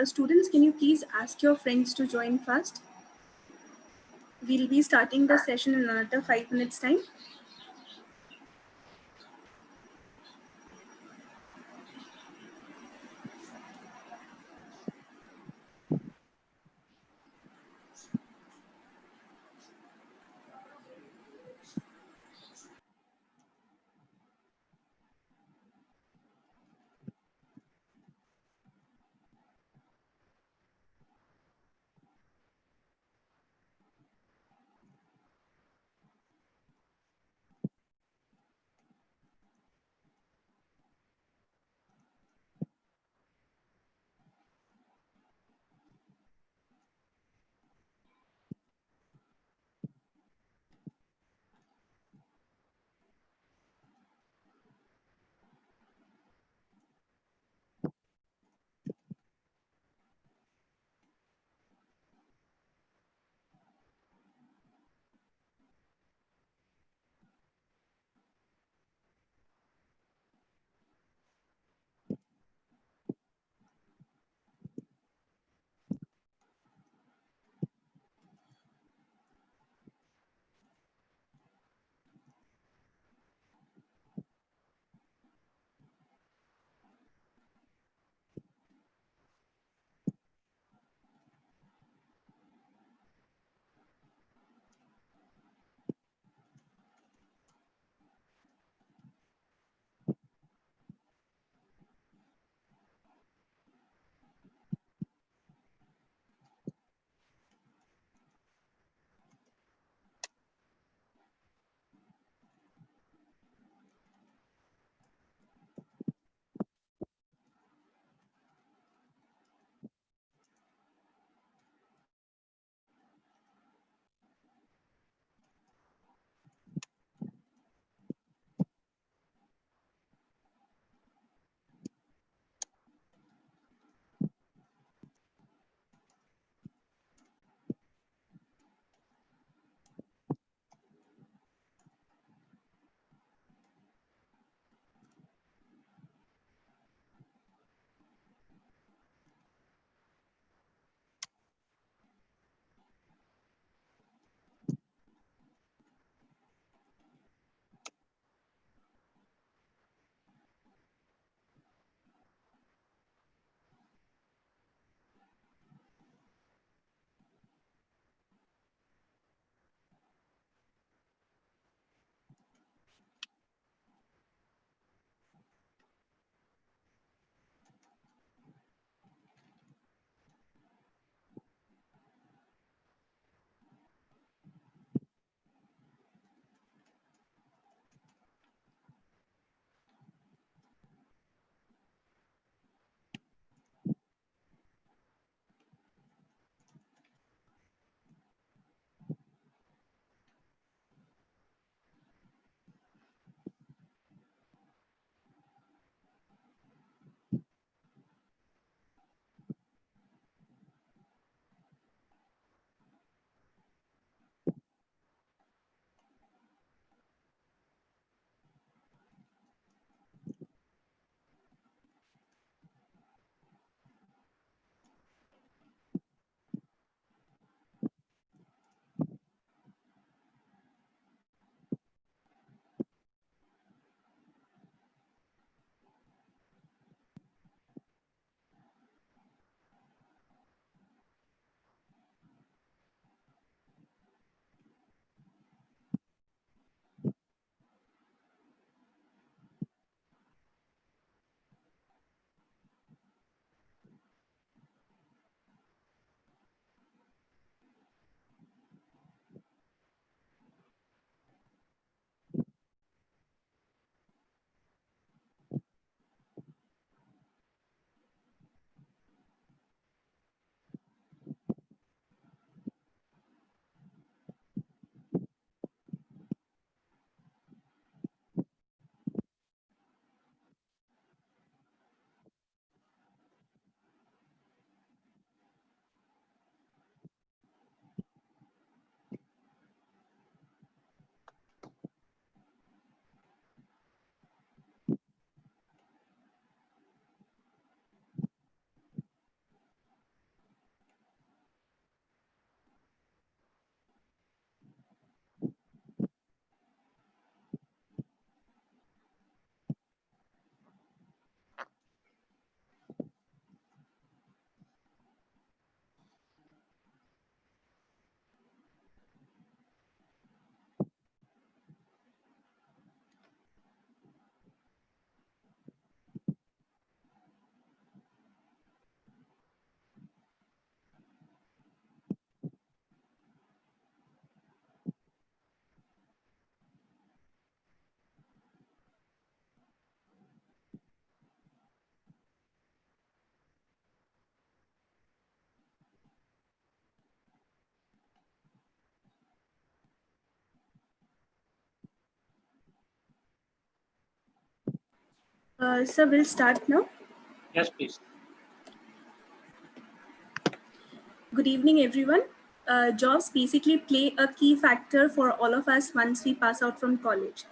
Students, can you please ask your friends to join fast? We'll be starting the session in another 5 minutes time. So we'll start now. Yes, please. Good evening, everyone. Jobs basically play a key factor for all of us once we pass out from college.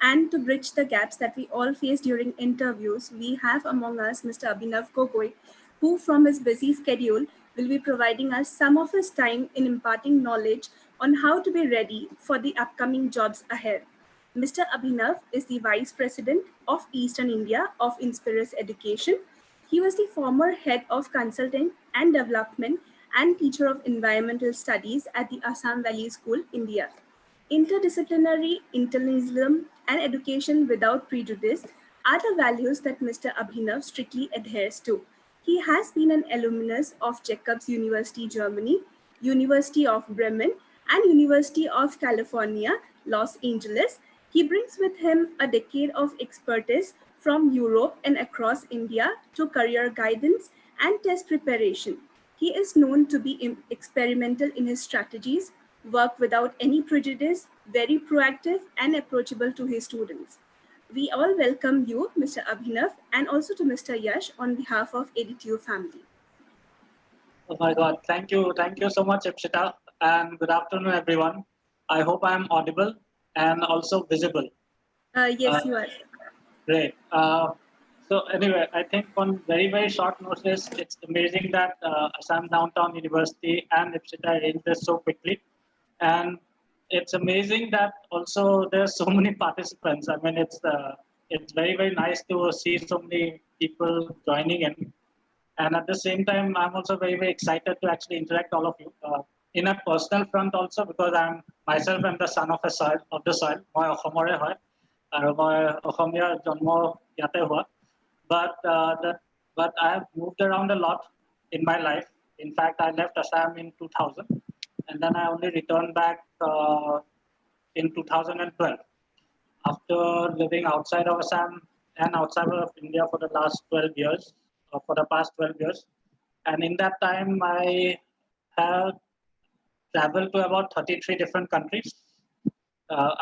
And to bridge the gaps that we all face during interviews, we have among us Mr. Abhinav Gogoi, who, from his busy schedule, will be providing us some of his time in imparting knowledge on how to be ready for the upcoming jobs ahead. Mr. Abhinav is the Vice President of Eastern India of Inspirus Education. He was the former head of consulting and development and teacher of environmental studies at the Assam Valley School, India. Interdisciplinary intellectualism and education without prejudice are the values that Mr. Abhinav strictly adheres to. He has been an alumnus of Jacobs University, Germany, University of Bremen, and University of California, Los Angeles. He brings with him a decade of expertise from Europe and across India to career guidance and test preparation. He is known to be experimental in his strategies, work without any prejudice, very proactive, and approachable to his students. We all welcome you, Mr. Abhinav, and also to Mr. Yash on behalf of ADTU family. Oh my God. Thank you. Thank you so much, Ipshita. And good afternoon, everyone. I hope I'm audible and also visible. Yes, Uh, you are. Great. So anyway, I think on very, very short notice, it's amazing that Assam Downtown University and Ipshita arranged this so quickly. And it's amazing that also there's so many participants. I mean, it's very, very nice to see so many people joining in. And at the same time, I'm also very, very excited to actually interact all of you in a personal front also, because I'm the son of the soil. মই অসমৰে হয় আৰু মই অসমীয়া জন্ম ইয়াতে হোৱা. But but I have moved around a lot in my life. In fact, I left Assam in 2000, and then I only returned back in 2012 after living outside of Assam and outside of India for the last 12 years, for the past 12 years. And in that time, I have traveled to about 33 different countries.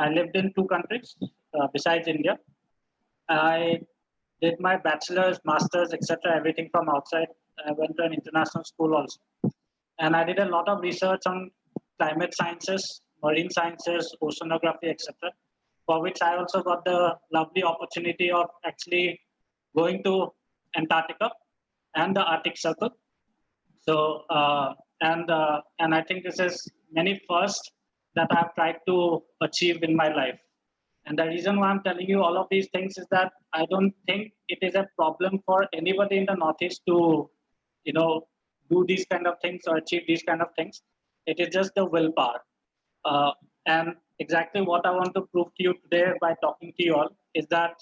I lived in 2 countries besides India. I did my bachelor's, master's, etc., everything from outside. I went to an international school also. And I did a lot of research on climate sciences, marine sciences, oceanography, etc., for which I also got the lovely opportunity of actually going to Antarctica and the Arctic Circle. So, and I think this is many firsts that I've tried to achieve in my life. And the reason why I'm telling you all of these things is that I don't think it is a problem for anybody in the Northeast to, do these kind of things or achieve these kind of things. It is just the willpower. And exactly what I want to prove to you today by talking to you all is that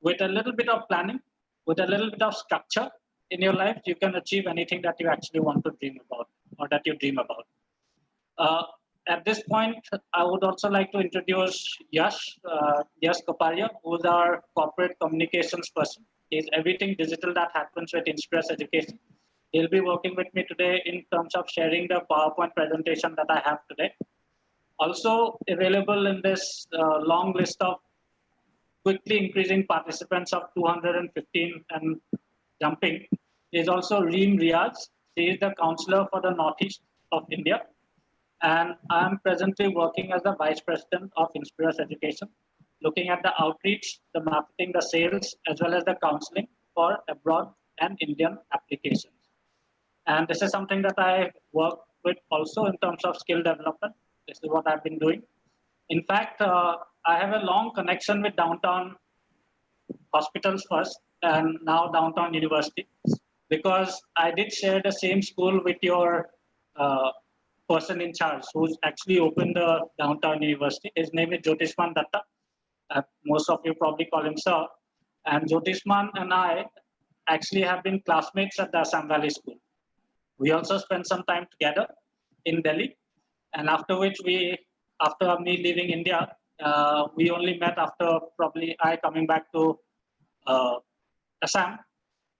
with a little bit of planning, with a little bit of structure in your life, you can achieve anything that you actually want to dream about or that you dream about. Uh, at this point, I would also like to introduce Yash Kaparia, who is our corporate communications person. He's everything digital that happens with Inspirus Education. He'll be working with me today in terms of sharing the PowerPoint presentation that I have today. Also available in this long list of quickly increasing participants of 215 and jumping is also Reem Riaz. She is the counselor for the Northeast of India. And I'm presently working as the Vice President of Inspirus Education, looking at the outreach, the marketing, the sales, as well as the counseling for abroad and Indian applications. And this is something that I work with also in terms of skill development. This is what I've been doing. In fact, I have a long connection with downtown hospitals first and now downtown university, because I did share the same school with your person in charge who's actually opened the downtown university. His name is Jyotishman Datta. Most of you probably call him sir. And Jyotishman and I actually have been classmates at the Assam Valley School. We also spent some time together in Delhi. And after me leaving India, we only met after probably I coming back to Assam.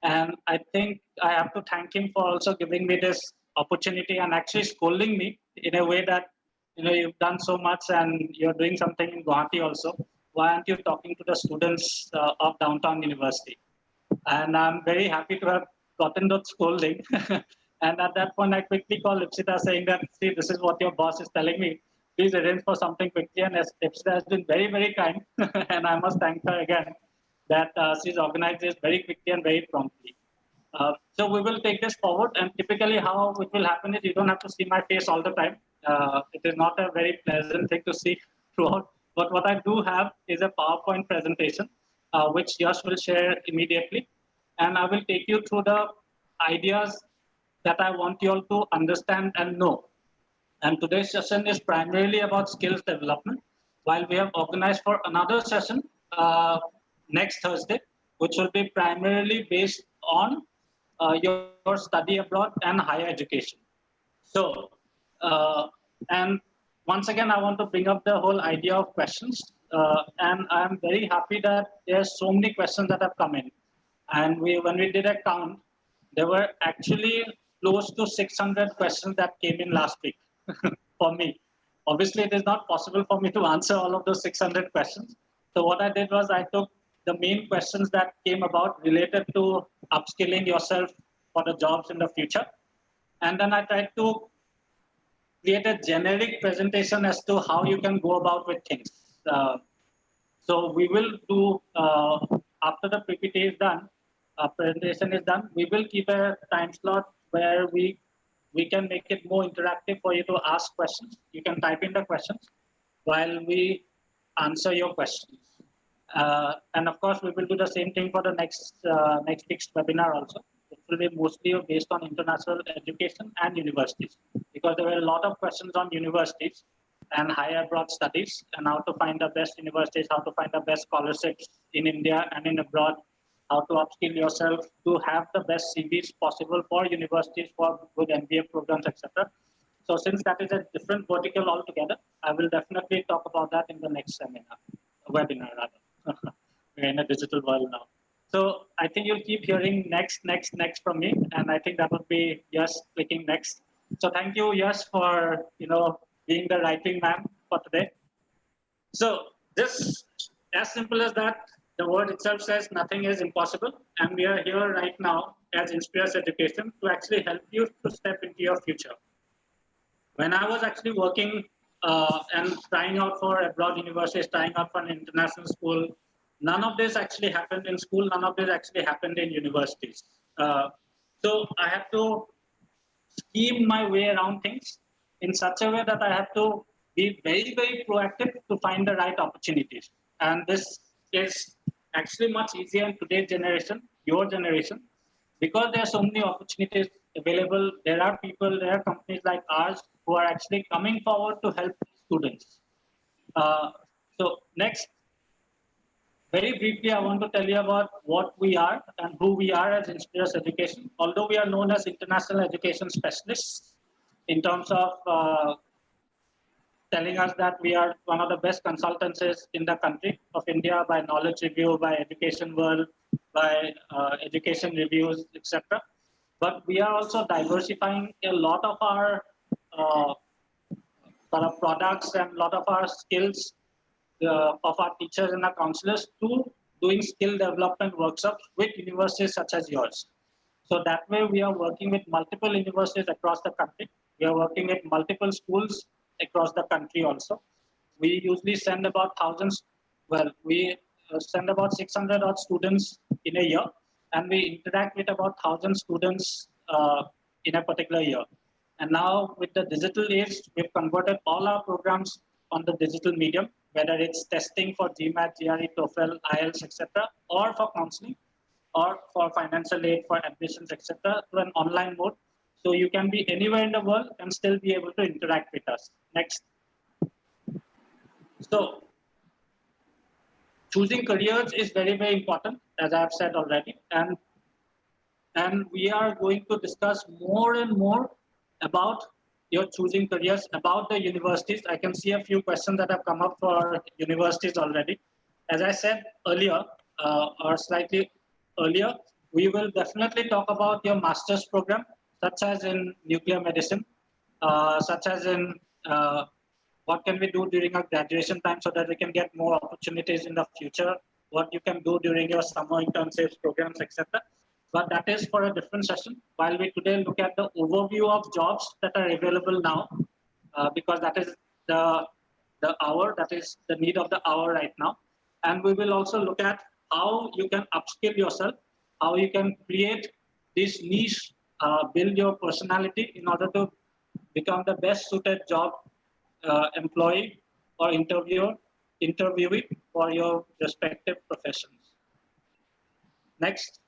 And I think I have to thank him for also giving me this opportunity and actually scolding me in a way that, you've done so much and you're doing something in Guwahati also. why aren't you talking to the students of Downtown University? And I'm very happy to have gotten that scolding. And at that point, I quickly called Ipsita saying that, see, this is what your boss is telling me. Please arrange for something quickly. And Ipsita has been very, very kind. And I must thank her again that she's organized this very quickly and very promptly. So we will take this forward. And typically how it will happen is you don't have to see my face all the time. It is not a very pleasant thing to see throughout. But what I do have is a PowerPoint presentation, which Yash will share immediately. And I will take you through the ideas that I want you all to understand and know. And today's session is primarily about skills development, while we have organized for another session next Thursday, which will be primarily based on your study abroad and higher education. So, and once again, I want to bring up the whole idea of questions. And I'm very happy that there's so many questions that have come in. And when we did a count, there were actually close to 600 questions that came in last week for me. Obviously, it is not possible for me to answer all of those 600 questions. So what I did was I took the main questions that came about related to upskilling yourself for the jobs in the future. And then I tried to create a generic presentation as to how you can go about with things. So we will do, after the PPT is done, presentation is done, we will keep a time slot where we can make it more interactive for you to ask questions. You can type in the questions while we answer your questions. And of course, we will do the same thing for the next week's webinar also. It will be mostly based on international education and universities, because there were a lot of questions on universities and higher abroad studies, and how to find the best universities, how to find the best scholarships in India and in abroad, how to upskill yourself to have the best CVs possible for universities, for good MBA programs, etc. So since that is a different vertical altogether, I will definitely talk about that in the next webinar rather. We're in a digital world now. So I think you'll keep hearing next from me, and I think that would be Yash clicking next. So thank you, Yash, for being the writing man for today. So this, as simple as that, the word itself says nothing is impossible, and we are here right now as Inspires Education to actually help you to step into your future. When I was actually working and trying out for abroad universities, trying out for an international school, none of this actually happened in school. None of this actually happened in universities. So I have to scheme my way around things in such a way that I have to be very, very proactive to find the right opportunities. And this is actually much easier in today's generation, your generation, because there are so many opportunities available. There are people, there are companies like ours who are actually coming forward to help students. So next, very briefly, I want to tell you about what we are and who we are as Inspires Education. Although we are known as international education specialists in terms of telling us that we are one of the best consultancies in the country of India by Knowledge Review, by Education World, by Education Reviews, etc. But we are also diversifying a lot of our sort of products and a lot of our skills of our teachers and our counselors to doing skill development workshops with universities such as yours. So that way we are working with multiple universities across the country. We are working with multiple schools across the country also. We usually send about thousands, well, we send about 600 odd students in a year, and we interact with about 1,000 students in a particular year. And now with the digital age, we've converted all our programs on the digital medium, whether it's testing for GMAT, GRE, TOEFL, IELTS, etc., or for counseling, or for financial aid, for admissions, etc., to an online mode. So you can be anywhere in the world and still be able to interact with us. Next. So choosing careers is very, very important, as I have said already. And we are going to discuss more and more about your choosing careers, about the universities. I can see a few questions that have come up for universities already. As I said earlier, or slightly earlier, we will definitely talk about your master's program, such as in nuclear medicine, such as in what can we do during our graduation time so that we can get more opportunities in the future, what you can do during your summer internships, programs, etc. But that is for a different session. While we today look at the overview of jobs that are available now, because that is the hour, that is the need of the hour right now. And we will also look at how you can upskill yourself, how you can create this niche, build your personality in order to become the best suited job employee or interviewee for your respective professions. Next.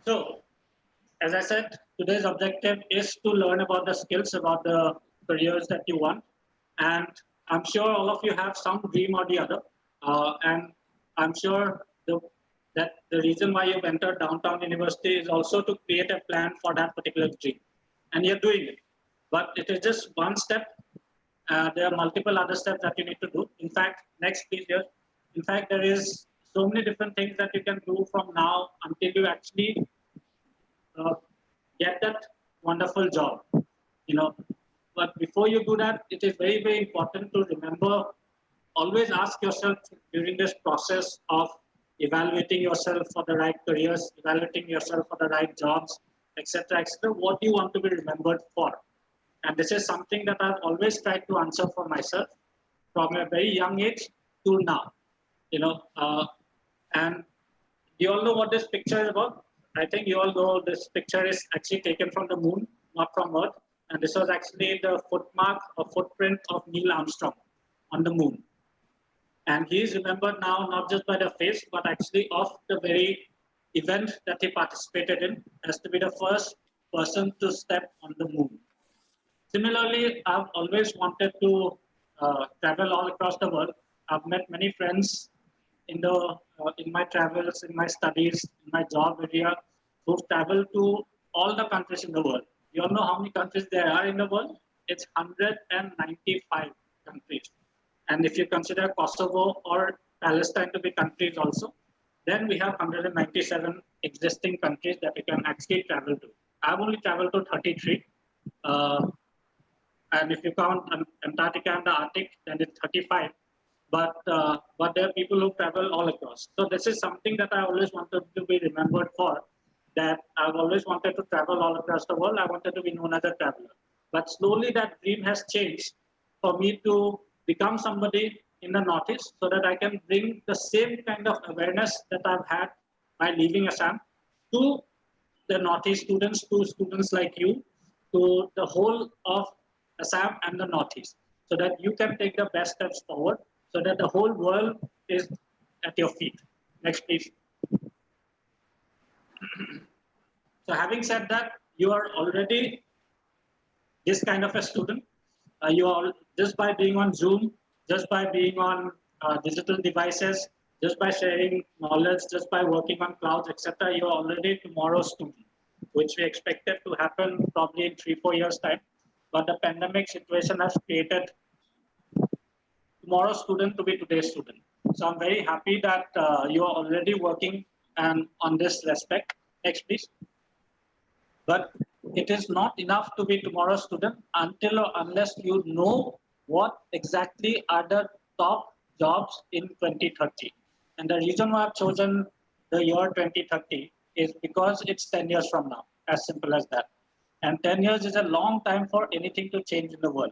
So, as I said, today's objective is to learn about the skills, about the careers that you want. And I'm sure all of you have some dream or the other. And I'm sure that the reason why you've entered Downtown University is also to create a plan for that particular dream. And you're doing it. But it is just one step. There are multiple other steps that you need to do. In fact, next please here. In fact, there is so many different things that you can do from now until you actually uh, get that wonderful job, you know. But before you do that, it is very, very important to remember, always ask yourself during this process of evaluating yourself for the right careers, evaluating yourself for the right jobs, etc., etc., what do you want to be remembered for? And this is something that I've always tried to answer for myself from a very young age to now, you know. And you all know what this picture is about? I think you all know this picture is actually taken from the moon, not from Earth. And this was actually the footmark or footprint of Neil Armstrong on the moon. And he is remembered now not just by the face, but actually of the very event that he participated in as to be the first person to step on the moon. Similarly, I've always wanted to travel all across the world. I've met many friends in my travels, in my studies, in my job area, who've traveled to all the countries in the world. You all know how many countries there are in the world? It's 195 countries. And if you consider Kosovo or Palestine to be countries also, then we have 197 existing countries that you can actually travel to. I've only traveled to 33. And if you count Antarctica and the Arctic, then it's 35. But there are people who travel all across. So this is something that I always wanted to be remembered for, that I've always wanted to travel all across the world. I wanted to be known as a traveler. But slowly that dream has changed for me to become somebody in the Northeast so that I can bring the same kind of awareness that I've had by leaving Assam to the Northeast students, to students like you, to the whole of Assam and the Northeast, so that you can take the best steps forward, so that the whole world is at your feet. Next, please. So having said that, you are already this kind of a student. You are just by being on Zoom, just by being on digital devices, just by sharing knowledge, just by working on clouds, etc. You are already tomorrow's student, which we expected to happen probably in 3-4 years' time. But the pandemic situation has created tomorrow's student to be today's student. So I'm very happy that you are already working and on this respect. Next, please. But it is not enough to be tomorrow's student until or unless you know what exactly are the top jobs in 2030. And the reason why I've chosen the year 2030 is because it's 10 years from now, as simple as that. And 10 years is a long time for anything to change in the world.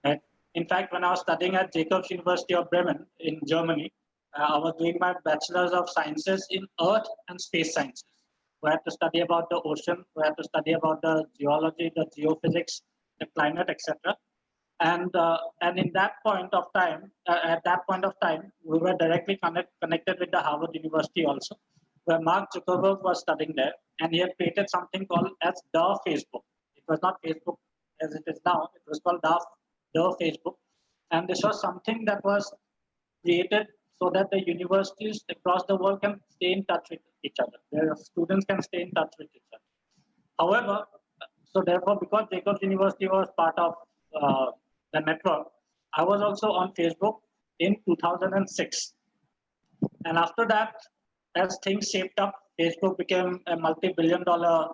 Right? In fact, when I was studying at Jacobs University of Bremen in Germany, I was doing my Bachelor's of Sciences in Earth and Space Sciences. We had to study about the ocean, we had to study about the geology, the geophysics, the climate, etc. And in that point of time, at that point of time, we were directly connected with the Harvard University also, where Mark Zuckerberg was studying there, and he had created something called as the Facebook. It was not Facebook as it is now; it was called the Facebook, and this was something that was created so that the universities across the world can stay in touch with each other. Their students can stay in touch with each other. However, so therefore, because Jacobs University was part of the network, I was also on Facebook in 2006. And after that, as things shaped up, Facebook became a multi-billion-dollar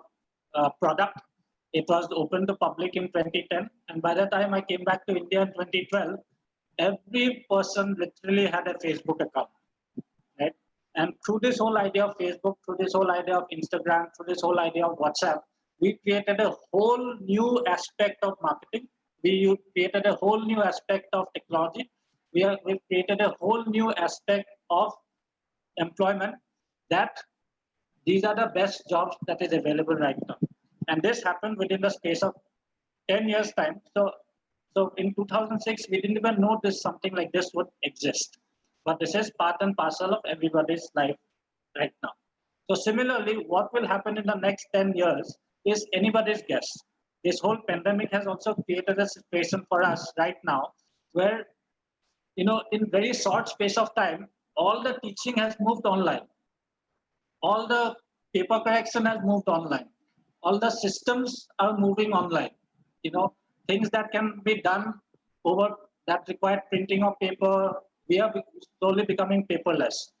product. It was open to public in 2010. And by the time I came back to India in 2012, every person literally had a Facebook account, right? And through this whole idea of Facebook, through this whole idea of Instagram, through this whole idea of WhatsApp, we created a whole new aspect of marketing. We created a whole new aspect of technology. We've created a whole new aspect of employment, that these are the best jobs that is available right now. And this happened within the space of 10 years time. So in 2006, we didn't even know this something like this would exist. But this is part and parcel of everybody's life right now. So similarly, what will happen in the next 10 years is anybody's guess. This whole pandemic has also created a situation for us right now where, in very short space of time, all the teaching has moved online. All the paper correction has moved online. All the systems are moving online. Things that can be done over that require printing of paper, we are slowly becoming paperless.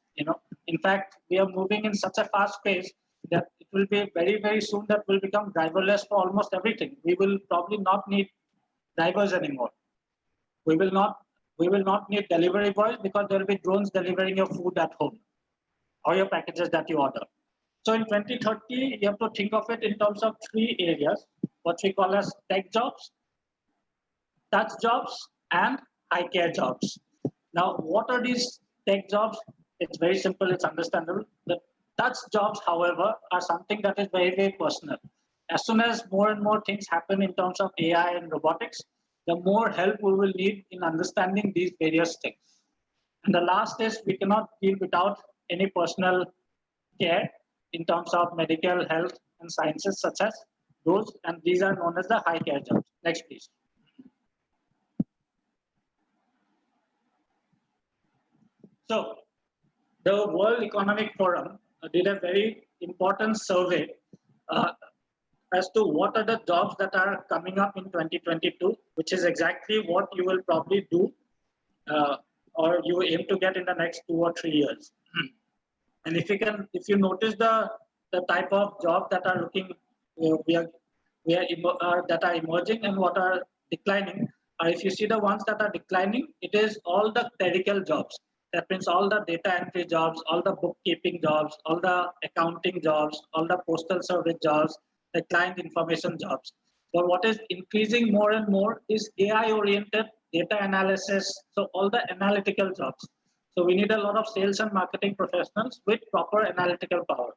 In fact, we are moving in such a fast pace that it will be very, very soon that will become driverless for almost everything. We will probably not need drivers anymore. We will not need delivery boys because there will be drones delivering your food at home or your packages that you order. So in 2030, you have to think of it in terms of three areas, what we call as tech jobs, touch jobs, and high care jobs. Now, what are these tech jobs? It's very simple, it's understandable. The touch jobs, however, are something that is very, very personal. As soon as more and more things happen in terms of AI and robotics, the more help we will need in understanding these various things. And the last is we cannot deal without any personal care in terms of medical, health, and sciences such as those, and these are known as the high care jobs. Next, please. So, the World Economic Forum did a very important survey uh, as to what are the jobs that are coming up in 2022, which is exactly what you will probably do uh, or you aim to get in the next 2 or 3 years. And if you notice the type of jobs that are looking, that are emerging and what are declining, if you see the ones that are declining, it is all the clerical jobs. That means all the data entry jobs, all the bookkeeping jobs, all the accounting jobs, all the postal service jobs, the client information jobs. So what is increasing more and more is AI-oriented data analysis. So all the analytical jobs. So we need a lot of sales and marketing professionals with proper analytical power.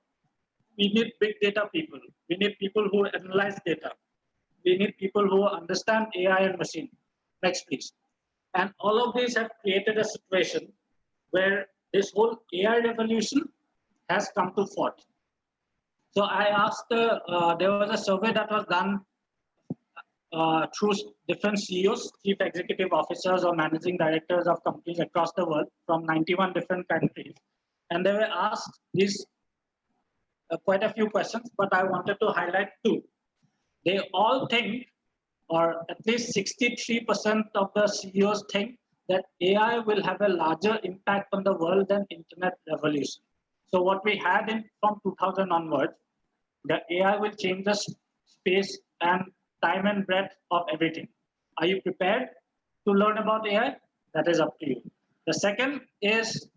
We need big data people. We need people who analyze data. We need people who understand AI and machine. Next, please. And all of these have created a situation where this whole AI revolution has come to fort. So I asked, there was a survey that was done through different CEOs, chief executive officers or managing directors of companies across the world from 91 different countries. And they were asked these quite a few questions, but I wanted to highlight two. They all think, or at least 63% of the CEOs think that AI will have a larger impact on the world than internet revolution. So what we had from 2000 onwards, the AI will change the space and time and breadth of everything. Are you prepared to learn about AI? That is up to you. The second is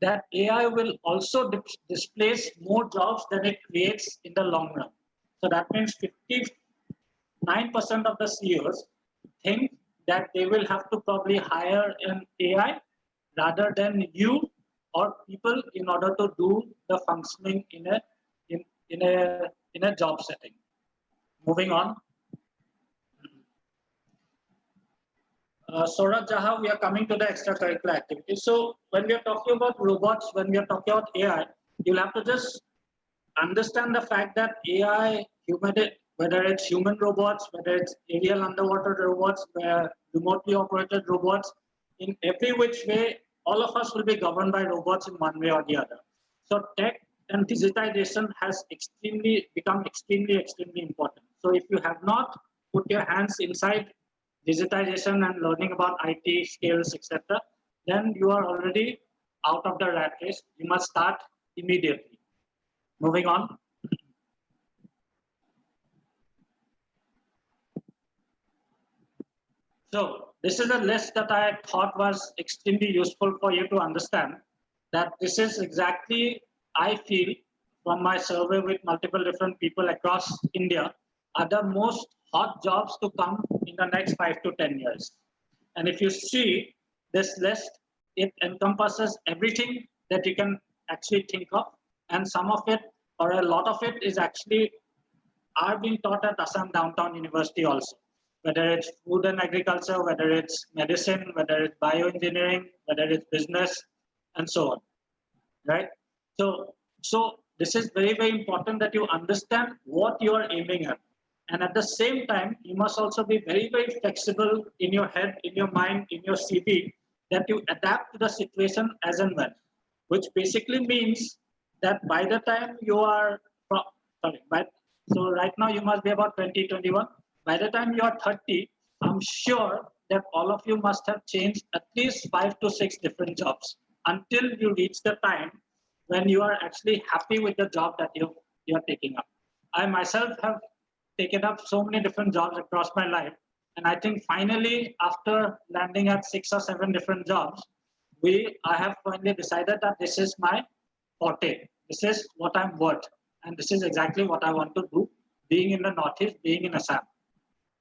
that AI will also displace more jobs than it creates in the long run. So that means 59% of the CEOs think that they will have to probably hire an AI rather than you or people in order to do the functioning in a job setting. Moving on. Saurabh Jaha, we are coming to the extracurricular activities. So when we are talking about robots, when we are talking about AI, you'll have to just understand the fact that AI, whether it's human robots, whether it's aerial underwater robots, remotely operated robots, in every which way, all of us will be governed by robots in one way or the other. So tech and digitization has become extremely important. So if you have not put your hands inside digitization and learning about IT skills, etc., then you are already out of the rat race. You must start immediately. Moving on. So this is a list that I thought was extremely useful for you to understand that this is exactly, I feel, from my survey with multiple different people across India, are the most hot jobs to come in the next 5 to 10 years. And if you see this list, it encompasses everything that you can actually think of. And some of it, or a lot of it, is actually are being taught at Assam Downtown University also. Whether it's food and agriculture, whether it's medicine, whether it's bioengineering, whether it's business, and so on, right? So this is very, very important that you understand what you are aiming at. And at the same time, you must also be very, very flexible in your head, in your mind, in your CV, that you adapt to the situation as and when, which basically means that by the time you are, sorry, so right now you must be about 20, 21. By the time you are 30, I'm sure that all of you must have changed at least 5 to 6 different jobs until you reach the time when you are actually happy with the job that you're taking up. I myself have taken up so many different jobs across my life. And I think finally, after landing at 6 or 7 different jobs, I have finally decided that this is my forte. This is what I'm worth. And this is exactly what I want to do, being in the Northeast, being in Assam,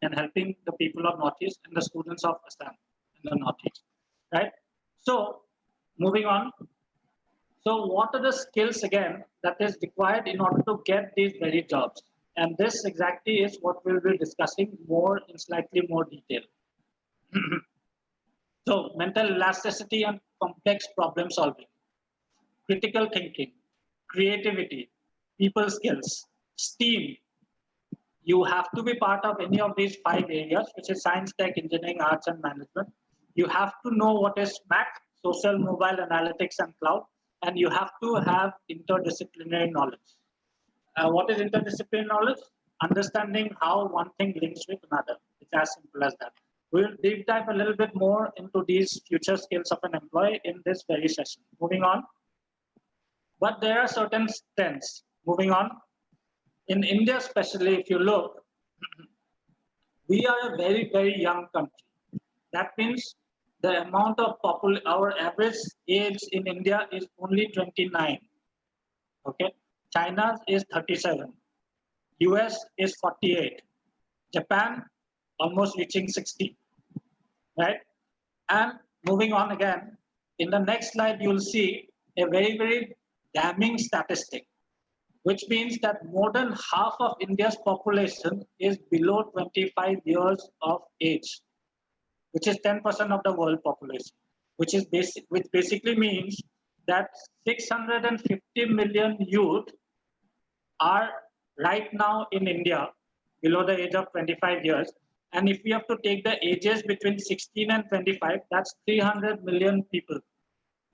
and helping the people of Northeast and the students of Assam in the Northeast. Right? So, moving on. So what are the skills again that is required in order to get these very jobs? And this exactly is what we'll be discussing more in slightly more detail. So mental elasticity and complex problem solving, critical thinking, creativity, people skills, STEAM. You have to be part of any of these 5 areas, which is science, tech, engineering, arts, and management. You have to know what is SMAC, social, mobile, analytics, and cloud, and you have to have interdisciplinary knowledge. What is interdisciplinary knowledge? Understanding how one thing links with another. It's as simple as that. We'll deep dive a little bit more into these future skills of an employee in this very session. Moving on. But there are certain trends. Moving on. In India, especially, if you look, we are a very, very young country. That means the amount of our average age in India is only 29. Okay, China is 37, US is 48, Japan almost reaching 60, right? And moving on again, in the next slide, you'll see a very, very damning statistic, which means that more than half of India's population is below 25 years of age, which is 10% of the world population, which basically means that 650 million youth are right now in India below the age of 25 years. And if we have to take the ages between 16 and 25, that's 300 million people.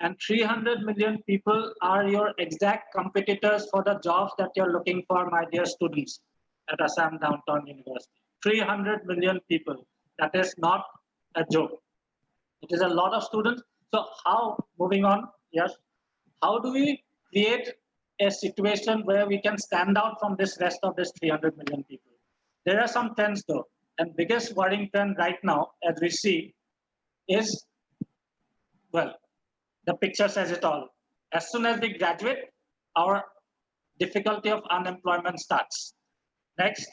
And 300 million people are your exact competitors for the jobs that you're looking for, my dear students at Assam Downtown University. 300 million people. That is not a joke. It is a lot of students. So how, moving on, yes, how do we create a situation where we can stand out from this rest of this 300 million people? There are some trends though. And biggest worrying trend right now, as we see, is, well, the picture says it all. As soon as we graduate, our difficulty of unemployment starts. Next,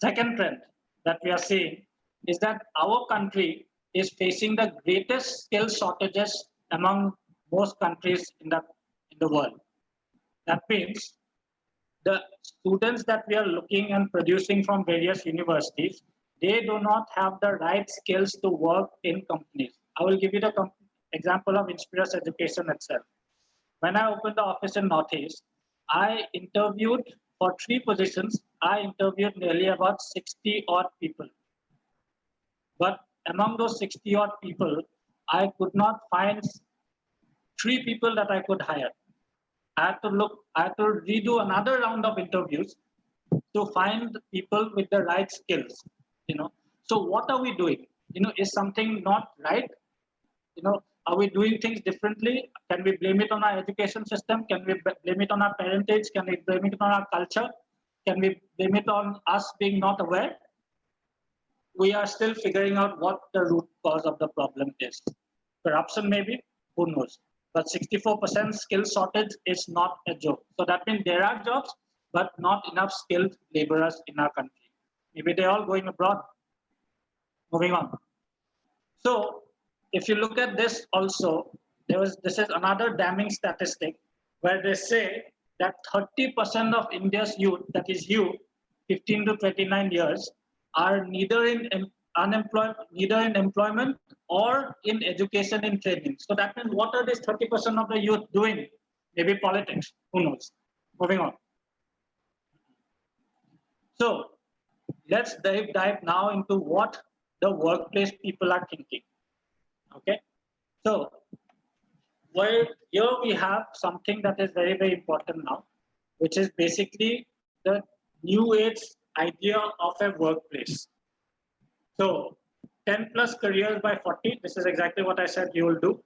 second trend that we are seeing is that our country is facing the greatest skill shortages among most countries in the world. That means the students that we are looking and producing from various universities, they do not have the right skills to work in companies. I will give you the example of Inspirus Education itself. When I opened the office in Northeast, I interviewed for 3 positions. I interviewed nearly about 60 odd people. But among those 60 odd people, I could not find 3 people that I could hire. I had to redo another round of interviews to find people with the right skills. So what are we doing? Is something not right? Are we doing things differently? Can we blame it on our education system? Can we blame it on our parentage? Can we blame it on our culture? Can we blame it on us being not aware? we are still figuring out what the root cause of the problem is. Corruption maybe, who knows? But 64% skill shortage is not a joke. So that means there are jobs, but not enough skilled laborers in our country. Maybe they're all going abroad. Moving on. So if you look at this also, this is another damning statistic where they say that 30% of India's youth, that is you, 15 to 29 years, are neither in employment or in education and training. So that means what are these 30% of the youth doing? Maybe politics, who knows? Moving on. So let's dive now into what the workplace people are thinking. Okay, so here we have something that is very, very important now, which is basically the new age idea of a workplace. So 10 plus careers by 40, this is exactly what I said you will do.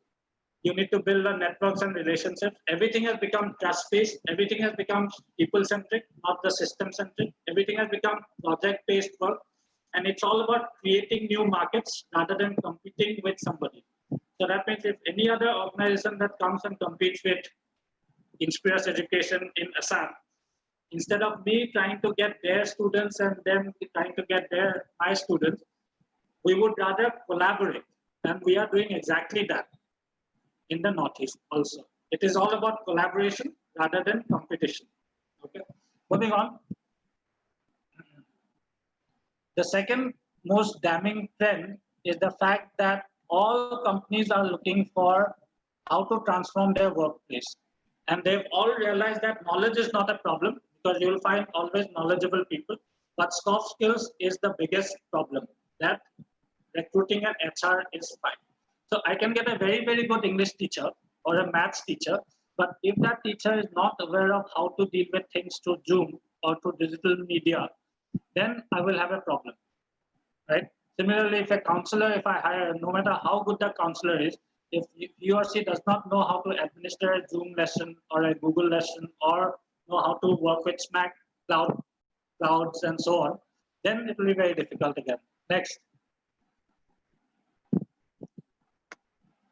You need to build the networks and relationships. Everything has become trust-based. Everything has become people-centric, not the system-centric. Everything has become project-based work. And it's all about creating new markets rather than competing with somebody. So that means if any other organization that comes and competes with Inspires Education in Assam, instead of me trying to get their students and them trying to get my students, we would rather collaborate. And we are doing exactly that in the Northeast also. It is all about collaboration rather than competition. Okay. Moving on. The second most damning trend is the fact that all companies are looking for how to transform their workplace. And they've all realized that knowledge is not a problem because you'll find always knowledgeable people, but soft skills is the biggest problem. That recruiting an HR is fine. So I can get a very, very good English teacher or a maths teacher, but if that teacher is not aware of how to deal with things through Zoom or through digital media, then I will have a problem, right? Similarly, if a counselor, if I hire, no matter how good the counselor is, if he or she does not know how to administer a Zoom lesson or a Google lesson or know how to work with Smack, clouds, and so on, then it will be very difficult again. Next.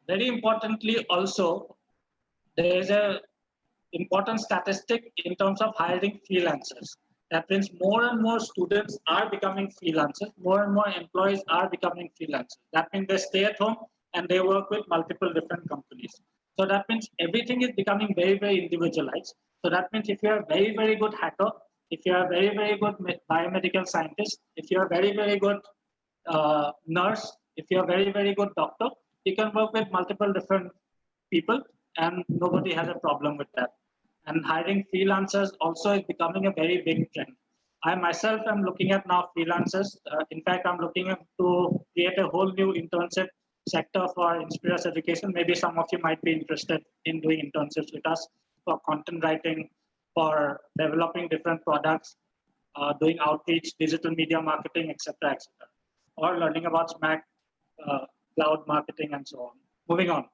Very importantly, also, there is a important statistic in terms of hiring freelancers. That means more and more students are becoming freelancers. More and more employees are becoming freelancers. That means they stay at home and they work with multiple different companies. So that means everything is becoming very, very individualized. So that means if you are a very, very good hacker, if you are a very, very good biomedical scientist, if you are a very, very good nurse, if you are a very, very good doctor, you can work with multiple different people and nobody has a problem with that. And hiring freelancers also is becoming a very big trend. I myself am looking at now freelancers. In fact, I'm looking to create a whole new internship sector for Inspires Education. Maybe some of you might be interested in doing internships with us for content writing, for developing different products, doing outreach, digital media marketing, etc., etc., or learning about Smack, cloud marketing, and so on. Moving on.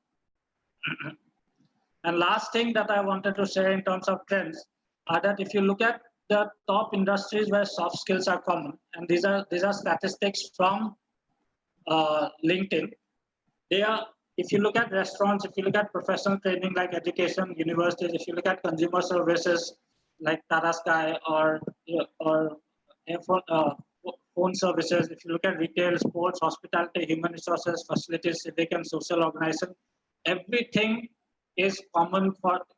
And last thing that I wanted to say in terms of trends are that if you look at the top industries where soft skills are common, and these are statistics from LinkedIn. They are, if you look at restaurants, if you look at professional training like education, universities, if you look at consumer services like Tata Sky or phone services, if you look at retail, sports, hospitality, human resources, facilities, civic and social organization, everything is common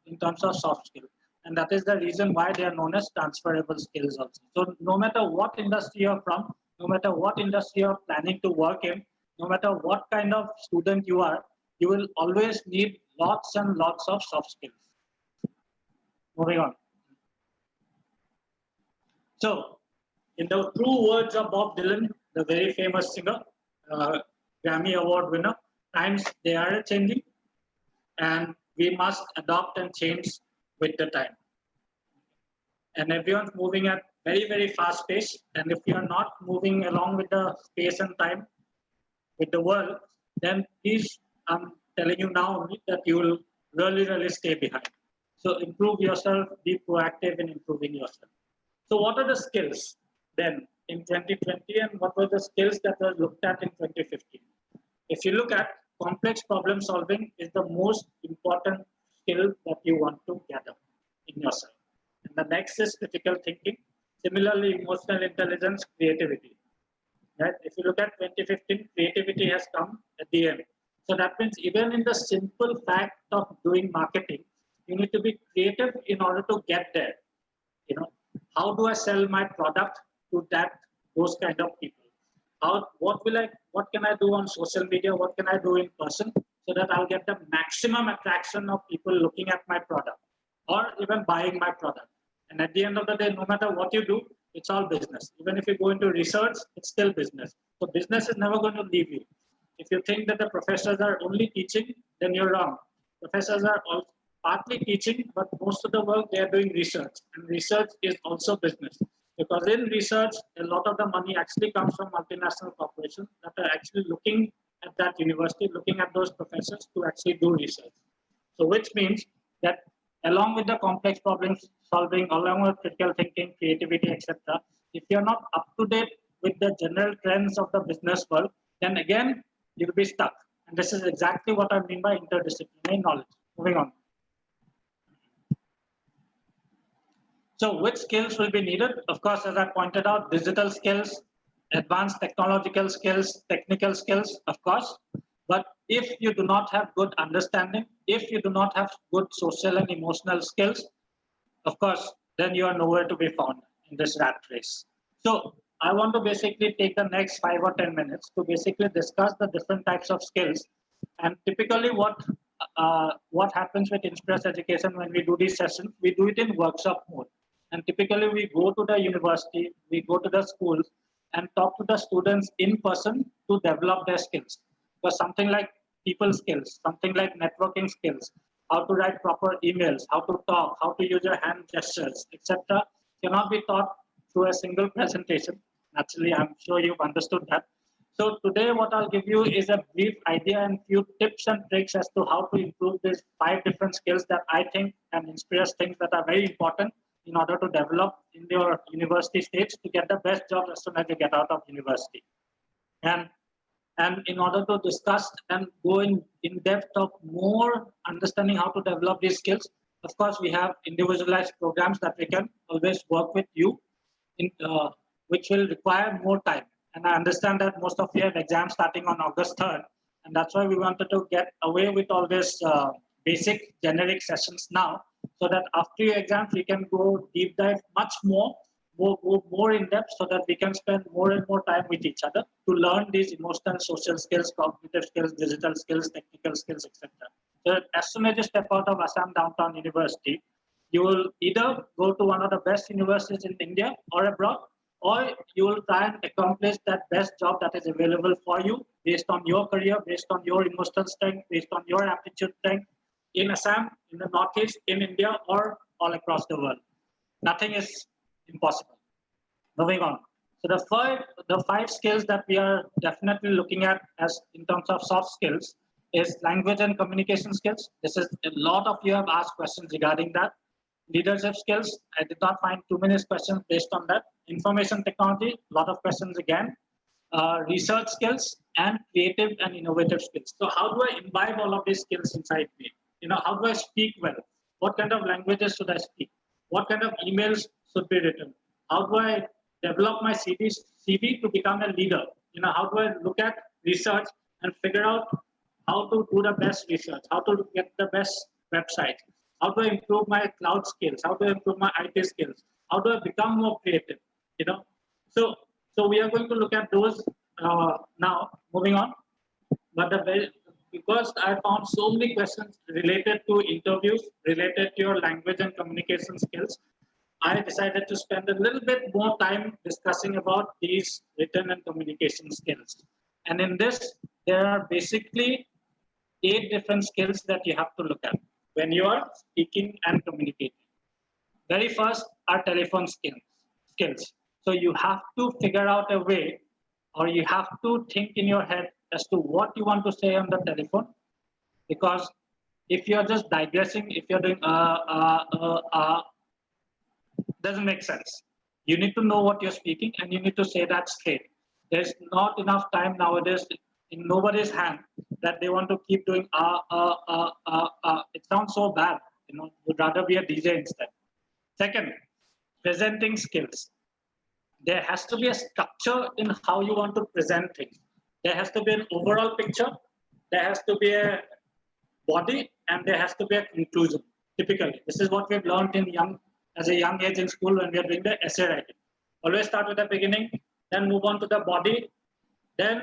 in terms of soft skills. And that is the reason why they are known as transferable skills also. So no matter what industry you're from, no matter what industry you're planning to work in, no matter what kind of student you are, you will always need lots and lots of soft skills. Moving on. So, in the true words of Bob Dylan, the very famous singer, Grammy Award winner, times they are changing and we must adopt and change with the time. And everyone's moving at very, very fast pace. And if you are not moving along with the space and time with the world, then please, I'm telling you now that you will really, really stay behind. So improve yourself, be proactive in improving yourself. So what are the skills then in 2020 and what were the skills that were looked at in 2015. If you look at complex problem solving is the most important skill that you want to gather in yourself. And the next is critical thinking. Similarly, emotional intelligence, creativity. Right? If you look at 2015, creativity has come at the end. So that means even in the simple fact of doing marketing, you need to be creative in order to get there. You know, how do I sell my product to those kind of people? What can I do on social media? What can I do in person so that I'll get the maximum attraction of people looking at my product or even buying my product? And at the end of the day, no matter what you do, it's all business. Even if you go into research, it's still business. So business is never going to leave you. If you think that the professors are only teaching, then you're wrong. Professors are also partly teaching, but most of the work they are doing research. And research is also business. Because in research, a lot of the money actually comes from multinational corporations that are actually looking at that university, looking at those professors to actually do research. So which means that along with the complex problem solving, along with critical thinking, creativity, etc., if you're not up to date with the general trends of the business world, then again, you'll be stuck. And this is exactly what I mean by interdisciplinary knowledge. Moving on. So which skills will be needed? Of course, as I pointed out, digital skills, advanced technological skills, technical skills, of course. But if you do not have good understanding, if you do not have good social and emotional skills, of course, then you are nowhere to be found in this rat race. So I want to basically take the next 5 or 10 minutes to basically discuss the different types of skills. And typically what happens with Inspirus Education when we do these sessions, we do it in workshop mode. And typically we go to the university, we go to the schools and talk to the students in person to develop their skills. So something like people skills, something like networking skills, how to write proper emails, how to talk, how to use your hand gestures, etc. cannot be taught through a single presentation. Naturally, I'm sure you've understood that. So today what I'll give you is a brief idea and few tips and tricks as to how to improve these 5 different skills that I think and Inspirus things that are very important in order to develop in your university stage to get the best job as soon as you get out of university. And in order to discuss and go in depth of more understanding how to develop these skills, of course, we have individualized programs that we can always work with you, which will require more time. And I understand that most of you have exams starting on August 3rd. And that's why we wanted to get away with all this basic generic sessions now, so that after your exams, we can go deep dive much more in depth so that we can spend more and more time with each other to learn these emotional, social skills, cognitive skills, digital skills, technical skills, etc. So as soon as you step out of Assam Downtown University, you will either go to one of the best universities in India or abroad, or you will try and accomplish that best job that is available for you based on your career, based on your emotional strength, based on your aptitude strength in Assam, in the Northeast, in India, or all across the world. Nothing is impossible. Moving on. So the five skills that we are definitely looking at as in terms of soft skills is language and communication skills. This is a lot of you have asked questions regarding that. Leadership skills, I did not find too many questions based on that. Information technology, a lot of questions again. Research skills and creative and innovative skills. So how do I imbibe all of these skills inside me? How do I speak well? What kind of languages should I speak? What kind of emails should be written? How do I develop my CV to become a leader? How do I look at research and figure out how to do the best research, how to get the best website, how do I improve my cloud skills, how do I improve my IT skills, how do I become more creative? So we are going to look at those now. Moving on, but because I found so many questions related to interviews, related to your language and communication skills, I decided to spend a little bit more time discussing about these written and communication skills. And in this, there are basically 8 different skills that you have to look at when you are speaking and communicating. Very first are telephone skills. So you have to figure out a way, or you have to think in your head as to what you want to say on the telephone. Because if you're just digressing, if you're doing doesn't make sense. You need to know what you're speaking and you need to say that straight. There's not enough time nowadays in nobody's hand that they want to keep doing It sounds so bad. You'd rather be a DJ instead. Second, presenting skills. There has to be a structure in how you want to present things. There has to be an overall picture. There has to be a body, and there has to be a conclusion. Typically, this is what we've learned as a young age in school when we are doing the essay writing. Always start with the beginning, then move on to the body, then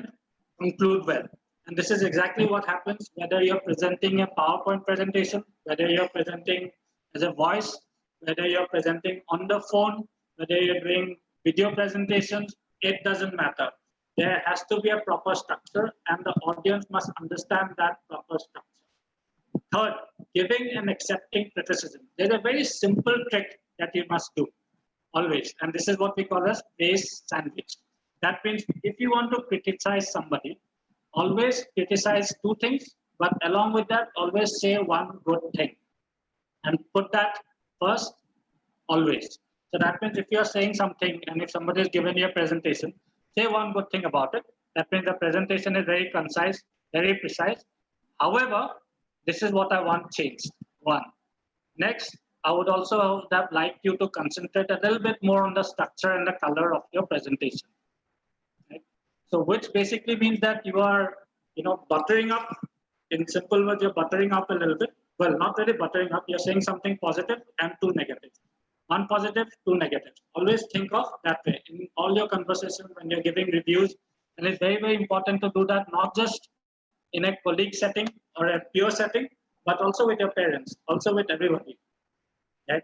conclude well. And this is exactly what happens whether you're presenting a PowerPoint presentation, whether you're presenting as a voice, whether you're presenting on the phone, whether you're doing video presentations, it doesn't matter. There has to be a proper structure and the audience must understand that proper structure. Third, giving and accepting criticism. There's a very simple trick that you must do always, and this is what we call as praise sandwich. That means if you want to criticize somebody, always criticize two things, but along with that, always say one good thing and put that first always. So that means if you're saying something and if somebody is giving you a presentation, say one good thing about it. That means the presentation is very concise, very precise. However, this is what I want changed. One. Next, I would also have liked you to concentrate a little bit more on the structure and the color of your presentation. Right? So which basically means that you are, buttering up. In simple words, you're buttering up a little bit. Well, not really buttering up. You're saying something positive and two negative. One positive, two negative. Always think of that way in all your conversations when you're giving reviews. And it's very, very important to do that, not just in a colleague setting or a peer setting, but also with your parents, also with everybody. Right?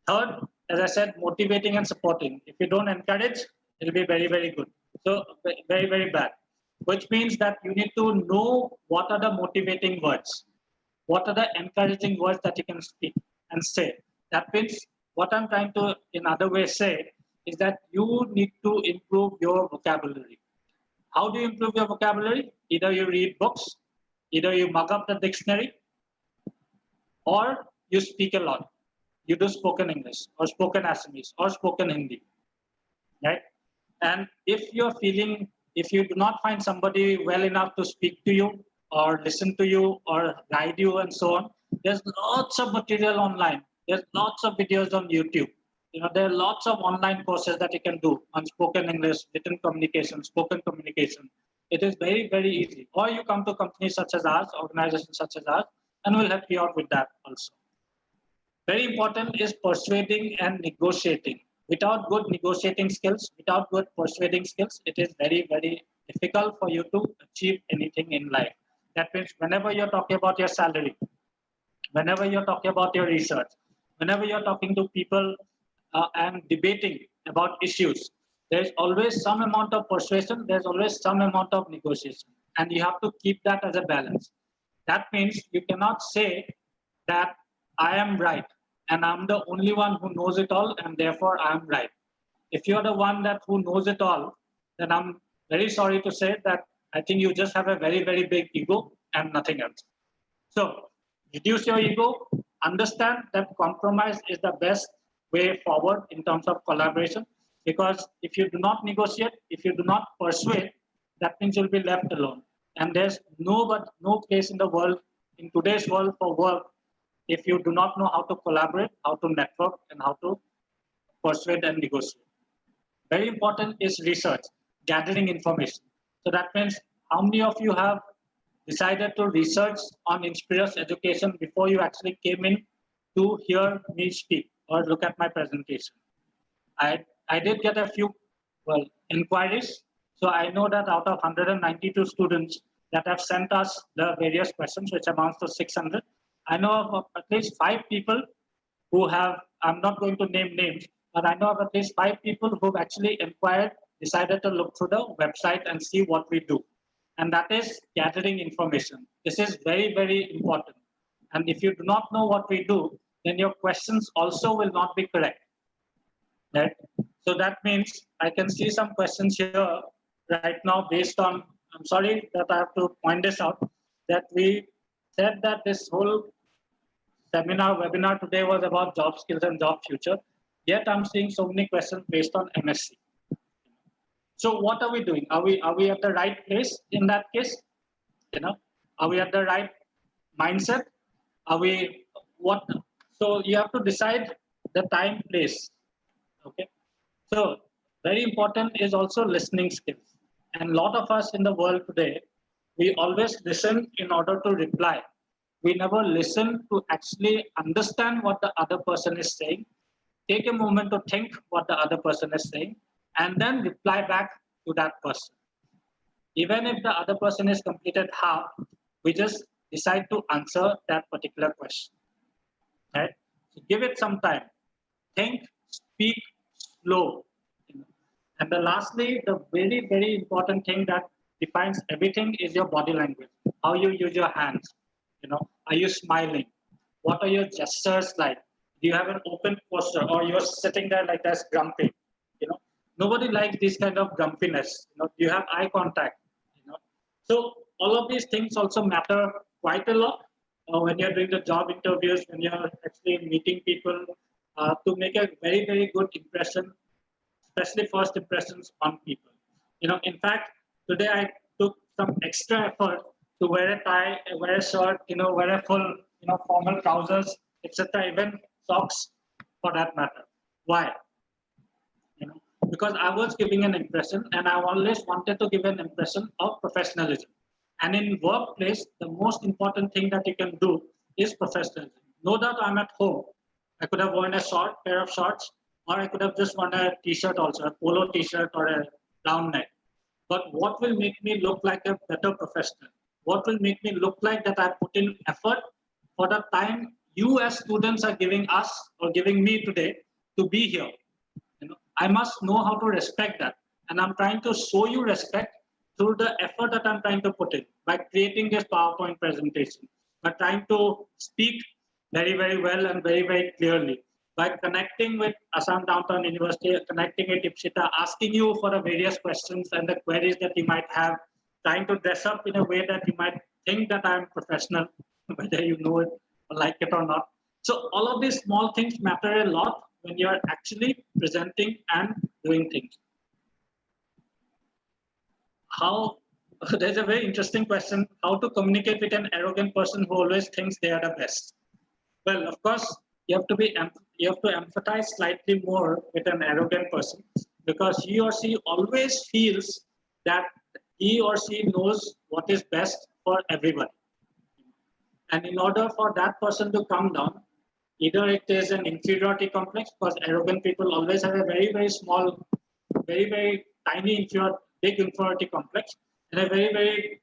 Third, as I said, motivating and supporting. If you don't encourage, it'll be very, very good. So very, very bad. Which means that you need to know what are the motivating words. What are the encouraging words that you can speak and say. That means what I'm trying to, in other ways, say is that you need to improve your vocabulary. How do you improve your vocabulary? Either you read books, either you mug up the dictionary, or you speak a lot. You do spoken English, or spoken Assamese, or spoken Hindi, right? And if you do not find somebody well enough to speak to you, or listen to you, or guide you, and so on, there's lots of material online. There's lots of videos on YouTube. There are lots of online courses that you can do on spoken English, written communication, spoken communication. It is very, very easy. Or you come to companies such as ours, organizations such as ours, and we'll help you out with that also. Very important is persuading and negotiating. Without good negotiating skills, without good persuading skills, it is very, very difficult for you to achieve anything in life. That means whenever you're talking about your salary, whenever you're talking about your research, whenever you're talking to people and debating about issues, there's always some amount of persuasion, there's always some amount of negotiation. And you have to keep that as a balance. That means you cannot say that I am right and I'm the only one who knows it all and therefore I'm right. If you're the one who knows it all, then I'm very sorry to say that I think you just have a very, very big ego and nothing else. So reduce your ego, understand that compromise is the best way forward in terms of collaboration, because if you do not negotiate, if you do not persuade, that means you'll be left alone. And there's no place in the world, in today's world, for work if you do not know how to collaborate, how to network, and how to persuade and negotiate. Very important is research, gathering information. So that means how many of you have decided to research on Inspirus education before you actually came in to hear me speak or look at my presentation? I did get a few inquiries. So I know that out of 192 students that have sent us the various questions, which amounts to 600, I know of at least 5 people who have, I'm not going to name names, but I know of at least 5 people who've actually inquired, decided to look through the website and see what we do. And that is gathering information. This is very, very important. And if you do not know what we do, then your questions also will not be correct. Right? So that means I can see some questions here right now based on, I'm sorry that I have to point this out, that we said that this whole webinar today was about job skills and job future. Yet I'm seeing so many questions based on MSc. So what are we doing? Are we at the right place in that case? You know, are we at the right mindset? Are we what? So you have to decide the time, place. Okay. So very important is also listening skills. And a lot of us in the world today, we always listen in order to reply. We never listen to actually understand what the other person is saying, take a moment to think what the other person is saying, and then reply back to that person. Even if the other person is completed half, we just decide to answer that particular question. Right? So give it some time. Think, speak slow. And the lastly, the very, very important thing that defines everything is your body language. How you use your hands. Are you smiling? What are your gestures like? Do you have an open posture, or you're sitting there like that's grumpy? You know, nobody likes this kind of grumpiness. Do you have eye contact? So all of these things also matter quite a lot when you're doing the job interviews, when you're actually meeting people, to make a very, very good impression, especially first impressions on people. In fact, today I took some extra effort to wear a tie, wear a shirt, wear a full, formal trousers, etc., even socks for that matter. Why? you know, because I was giving an impression, and I always wanted to give an impression of professionalism. And in workplace, the most important thing that you can do is professionalism. No doubt I'm at home. I could have worn a short pair of shorts, or I could have just worn a t-shirt also, a polo t-shirt or a round neck. But what will make me look like a better professional? What will make me look like that I put in effort for the time you as students are giving us or giving me today to be here? I must know how to respect that. And I'm trying to show you respect through the effort that I'm trying to put in by creating this PowerPoint presentation, by trying to speak very, very well and very, very clearly, by connecting with Assam Downtown University, connecting with Ipsita, asking you for the various questions and the queries that you might have, trying to dress up in a way that you might think that I'm professional, whether you know it or like it or not. So all of these small things matter a lot when you're actually presenting and doing things. How There's a very interesting question: how to communicate with an arrogant person who always thinks they are the best? Well, of course, you have to empathize slightly more with an arrogant person, because he or she always feels that he or she knows what is best for everyone. And in order for that person to come down, either it is an inferiority complex, because arrogant people always have a very, very small, very, very tiny, big inferiority complex, and a very, very,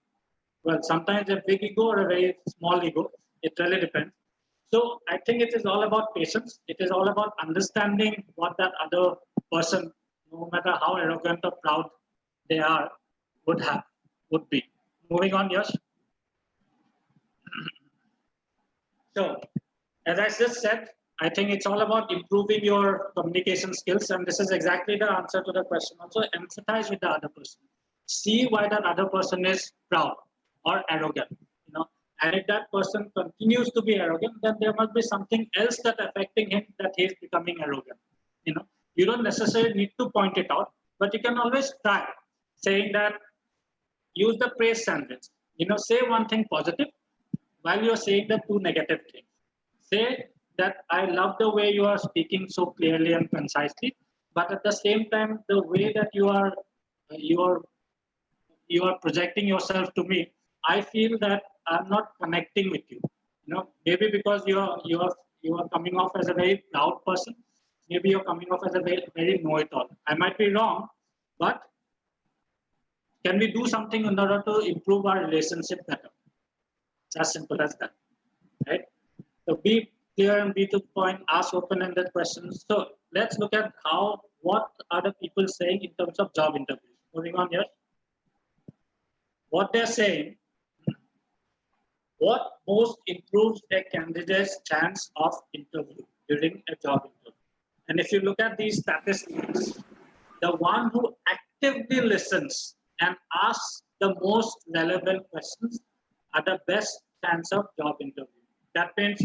well, sometimes a big ego or a very small ego. It really depends. So I think it is all about patience. It is all about understanding what that other person, no matter how arrogant or proud they are, would be. Moving on, Yash. So, as I just said, I think it's all about improving your communication skills, and this is exactly the answer to the question. Also, empathize with the other person. See why that other person is proud or arrogant. And if that person continues to be arrogant, then there must be something else that affecting him that he is becoming arrogant. You don't necessarily need to point it out, but you can always try saying that. Use the praise sandwich. Say one thing positive while you're saying the two negative things. Say that I love the way you are speaking so clearly and concisely, but at the same time, the way that you are you are projecting yourself to me, I feel that I'm not connecting with you. Maybe because you are coming off as a very proud person. Maybe you're coming off as a very, very know-it-all. I might be wrong, but can we do something in order to improve our relationship better? It's as simple as that, right? So be clear and be to the point, ask open-ended questions. So let's look at what are the people saying in terms of job interviews. Moving on here. What they're saying, what most improves a candidate's chance of interview during a job interview. And if you look at these statistics, the one who actively listens and asks the most relevant questions are the best chance of job interview. That means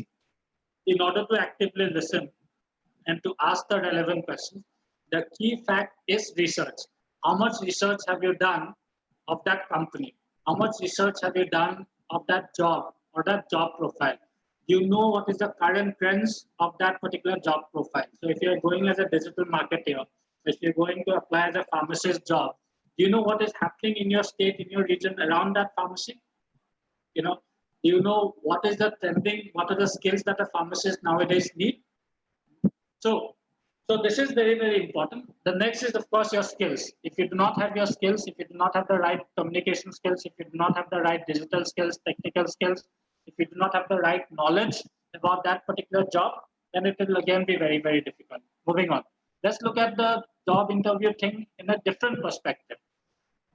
in order to actively listen and to ask the relevant questions. The key fact is research. How much research have you done of that company? How much research have you done of that job or that job profile? You know what is the current trends of that particular job profile. So if you're going as a digital marketer, if you're going to apply as a pharmacist job, do you know what is happening in your state, in your region around that pharmacy? You know, do you know what is the trending, what are the skills that a pharmacist nowadays need? So, so this is very, very important. The next is, of course, your skills. If you do not have your skills, if you do not have the right communication skills, if you do not have the right digital skills, technical skills, if you do not have the right knowledge about that particular job, then it will again be very, very difficult. Moving on. Let's look at the job interview thing in a different perspective.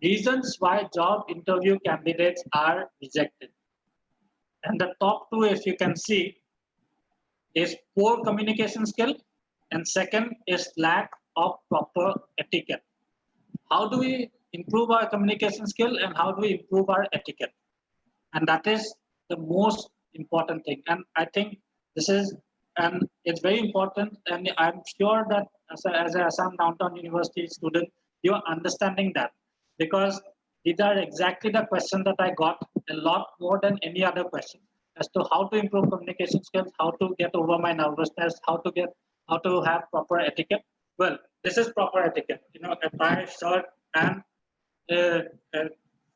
Reasons why job interview candidates are rejected. And the top two, as you can see, is poor communication skill, and second is lack of proper etiquette. How do we improve our communication skill and how do we improve our etiquette? And that is the most important thing. And I think this is, and it's very important. And I'm sure that as a Assam Downtown University student, you're understanding that, because these are exactly the questions that I got a lot more than any other question as to how to improve communication skills, how to get over my nervousness, how to have proper etiquette. Well, this is proper etiquette. You know, a tie, shirt, and uh,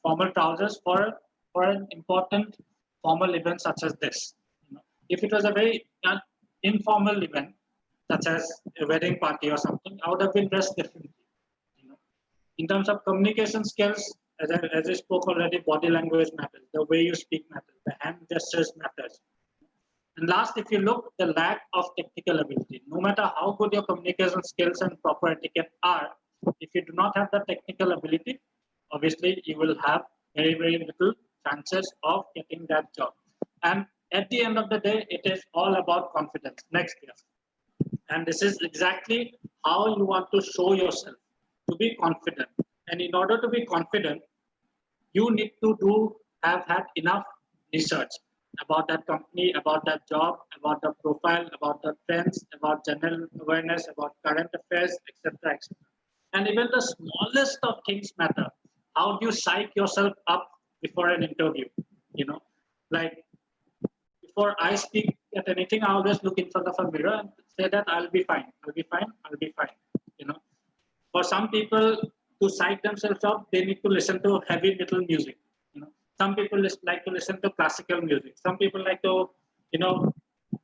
formal trousers for an important formal event such as this. You know, if it was a very informal event, such as a wedding party or something, I would have been dressed differently. You know, in terms of communication skills, as I spoke already, body language matters, the way you speak matters, the hand gestures matters. And last, if you look, the lack of technical ability. No matter how good your communication skills and proper etiquette are, if you do not have the technical ability, obviously you will have very, very little chances of getting that job. And at the end of the day, it is all about confidence. Next year. And this is exactly how you want to show yourself, to be confident. And in order to be confident, you need to have had enough research about that company, about that job, about the profile, about the trends, about general awareness, about current affairs, etc., etc. And even the smallest of things matter. How do you psych yourself up before an interview? You know, like before I speak at anything, I always look in front of a mirror and say that I'll be fine, I'll be fine, I'll be fine. You know, for some people to psych themselves up, they need to listen to heavy metal music. You know, some people like to listen to classical music. Some people like to, you know,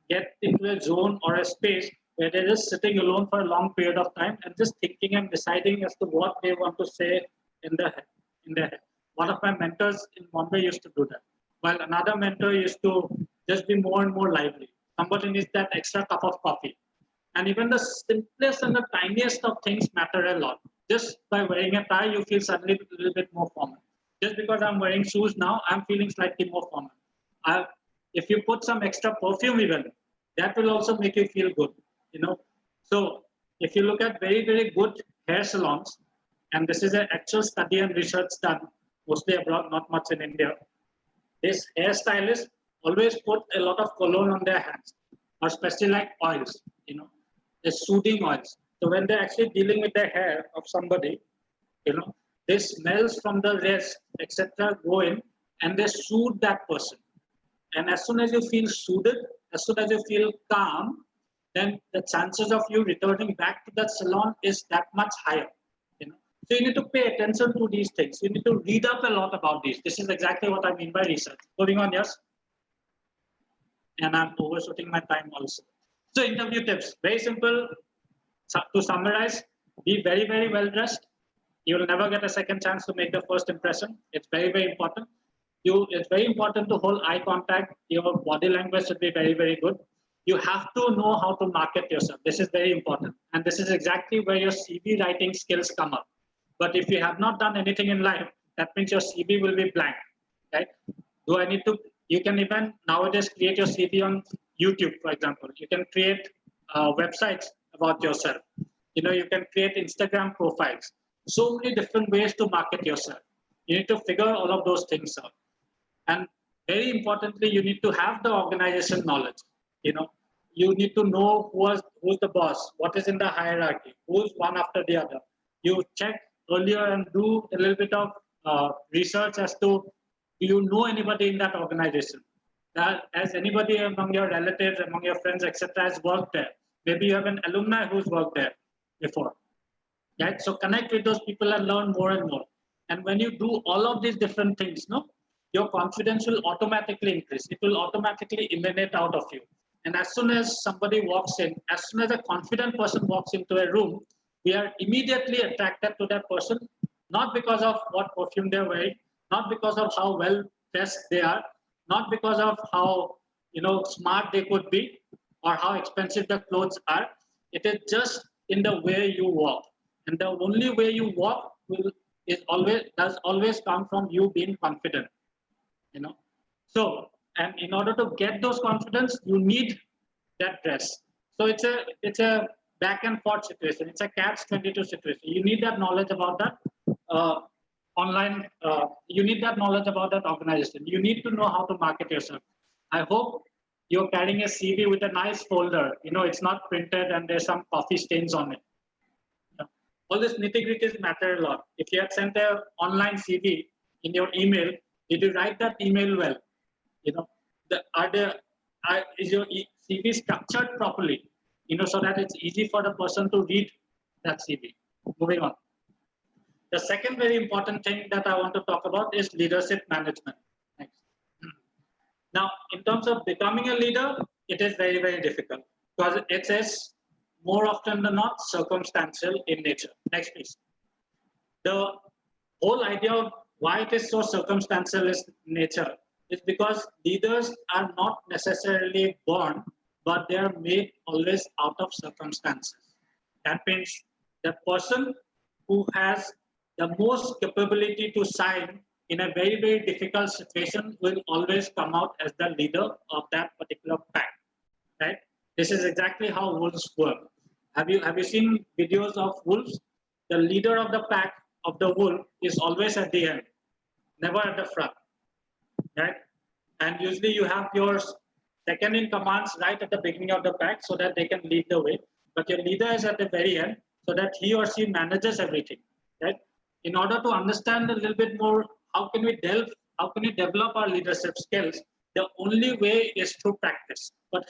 get into a zone or a space where they're just sitting alone for a long period of time and just thinking and deciding as to what they want to say in their head. One of my mentors in Bombay used to do that, while another mentor used to just be more and more lively. Somebody needs that extra cup of coffee. And even the simplest and the tiniest of things matter a lot. Just by wearing a tie, you feel suddenly a little bit more formal. Just because I'm wearing shoes now, I'm feeling slightly more formal. If you put some extra perfume even, that will also make you feel good. You know, so if you look at very, very good hair salons, and this is an actual study and research done mostly abroad, not much in India. This hairstylist always put a lot of cologne on their hands, or especially like oils, you know, the soothing oils. So when they're actually dealing with the hair of somebody, you know, they smells from the rest, etc., go in and they soothe that person. And as soon as you feel soothed, as soon as you feel calm, then the chances of you returning back to that salon is that much higher. You know? So you need to pay attention to these things. You need to read up a lot about these. This is exactly what I mean by research. Moving on, yes? And I'm overshooting my time also. So interview tips, very simple. To summarize, be very, very well dressed. You will never get a second chance to make the first impression. It's very, very important. It's very important to hold eye contact. Your body language should be very, very good. You have to know how to market yourself. This is very important. And this is exactly where your CV writing skills come up. But if you have not done anything in life, that means your CV will be blank, right? Do I need to, you can even nowadays create your CV on YouTube, for example. You can create websites about yourself. You know, you can create Instagram profiles. So many different ways to market yourself. You need to figure all of those things out. And very importantly, you need to have the organization knowledge. You know, you need to know who's the boss, what is in the hierarchy, who's one after the other. You check earlier and do a little bit of research as to, do you know anybody in that organization? As anybody among your relatives, among your friends, etc., has worked there. Maybe you have an alumni who's worked there before. Right? So connect with those people and learn more and more. And when you do all of these different things, no, your confidence will automatically increase. It will automatically emanate out of you. And as soon as somebody walks in, as soon as a confident person walks into a room, we are immediately attracted to that person, not because of what perfume they're wearing, not because of how well dressed they are, not because of how smart they could be or how expensive the clothes are. It is just in the way you walk. And the only way you walk does always come from you being confident. So, and in order to get those confidence, you need that dress. So it's a back and forth situation. It's a catch-22 situation. You need that knowledge about that online. You need that knowledge about that organization. You need to know how to market yourself. I hope you're carrying a CV with a nice folder. It's not printed and there's some coffee stains on it. All these nitty-gritties matter a lot. If you had sent an online CV in your email, did you write that email well? Is your CV structured properly? So that it's easy for the person to read that CV. Moving on. The second very important thing that I want to talk about is leadership management. Next. Now, in terms of becoming a leader, it is very, very difficult because it is more often than not circumstantial in nature. Next, please. The whole idea of why it is so circumstantial in nature is because leaders are not necessarily born, but they are made always out of circumstances. That means the person who has the most capability to shine in a very, very difficult situation will always come out as the leader of that particular pack. Right? This is exactly how wolves work. Have you seen videos of wolves? The leader of the pack of the wolf is always at the end, never at the front. Right? And usually you have your second in commands right at the beginning of the pack so that they can lead the way. But your leader is at the very end so that he or she manages everything. Right? In order to understand a little bit more, how can we develop our leadership skills? The only way is through practice. But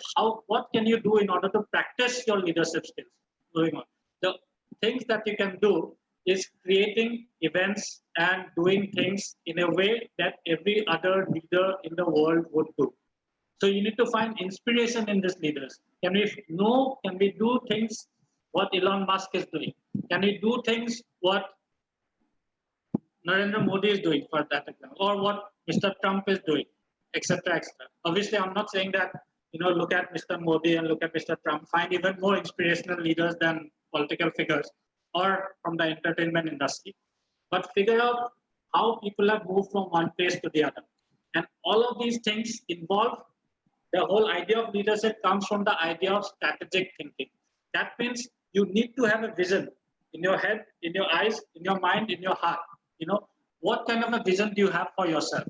what can you do in order to practice your leadership skills? Moving on. The things that you can do is creating events and doing things in a way that every other leader in the world would do. So you need to find inspiration in these leaders. Can we do things what Elon Musk is doing? Can we do things what Narendra Modi is doing, for that example, or what Mr. Trump is doing, etc., etc. Obviously, I'm not saying that look at Mr. Modi and look at Mr. Trump. Find even more inspirational leaders than political figures or from the entertainment industry, but figure out how people have moved from one place to the other. And all of these things involve the whole idea of leadership comes from the idea of strategic thinking. That means you need to have a vision in your head, in your eyes, in your mind, in your heart. What kind of a vision do you have for yourself?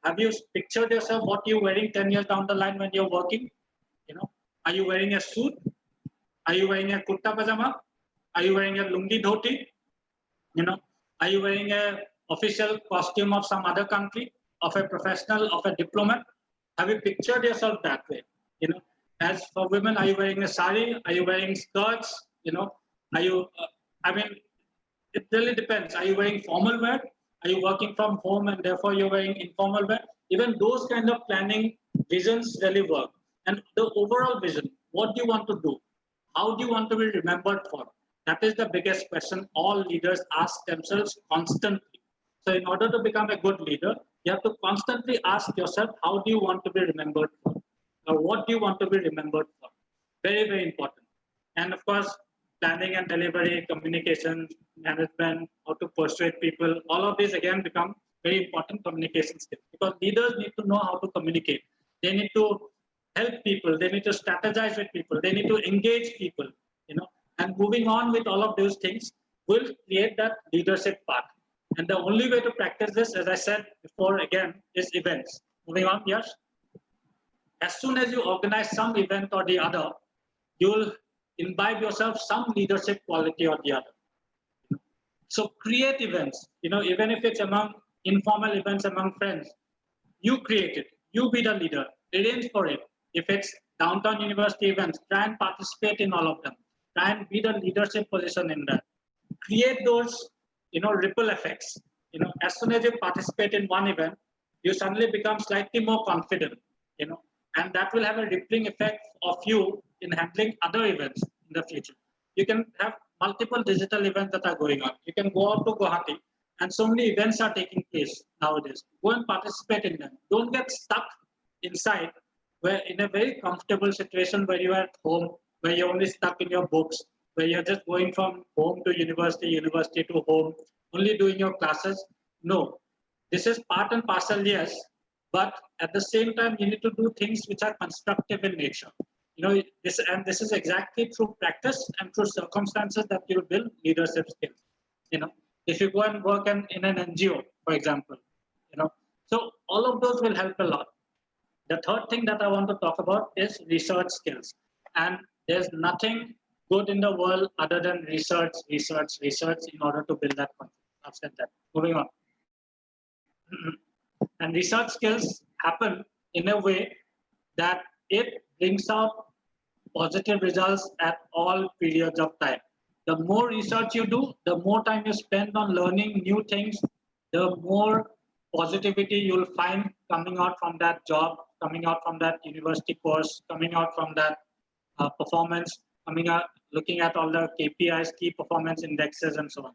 Have you pictured yourself what you're wearing 10 years down the line when you're working? Are you wearing a suit? Are you wearing a kurta pajama? Are you wearing a lungi dhoti? Are you wearing a official costume of some other country, of a professional, of a diplomat? Have you pictured yourself that way? As for women, are you wearing a sari? Are you wearing skirts? Are you? It really depends. Are you wearing formal wear? Are you working from home and therefore you're wearing informal wear? Even those kind of planning visions really work. And the overall vision, what do you want to do? How do you want to be remembered for? That is the biggest question all leaders ask themselves constantly. So in order to become a good leader, you have to constantly ask yourself, how do you want to be remembered for? Or what do you want to be remembered for? Very, very important. And of course, planning and delivery, communication, management, how to persuade people, all of these again become very important communication skills because leaders need to know how to communicate. They need to help people. They need to strategize with people. They need to engage people, and moving on with all of those things will create that leadership path. And the only way to practice this, as I said before, again, is events. Moving on, yes. As soon as you organize some event or the other, you'll imbibe yourself some leadership quality or the other. So create events, even if it's among informal events among friends, you create it. You be the leader. Arrange for it. If it's downtown university events, try and participate in all of them. Try and be the leadership position in that. Create those, ripple effects. As soon as you participate in one event, you suddenly become slightly more confident, and that will have a rippling effect of you in handling other events in the future. You can have multiple digital events that are going on. You can go out to Guwahati, and so many events are taking place nowadays. Go and participate in them. Don't get stuck inside, where in a very comfortable situation where you're at home, where you're only stuck in your books, where you're just going from home to university, university to home, only doing your classes. No, this is part and parcel, yes, but at the same time, you need to do things which are constructive in nature. This is exactly through practice and through circumstances that you build leadership skills. If you go and work in an NGO, for example, so all of those will help a lot. The third thing that I want to talk about is research skills. And there's nothing good in the world other than research in order to build that confidence. I've said that. Moving on. And research skills happen in a way that it brings out positive results at all periods of time. The more research you do, the more time you spend on learning new things, the more positivity you'll find coming out from that job, coming out from that university course, coming out from that performance, coming out, looking at all the KPIs, key performance indexes, and so on.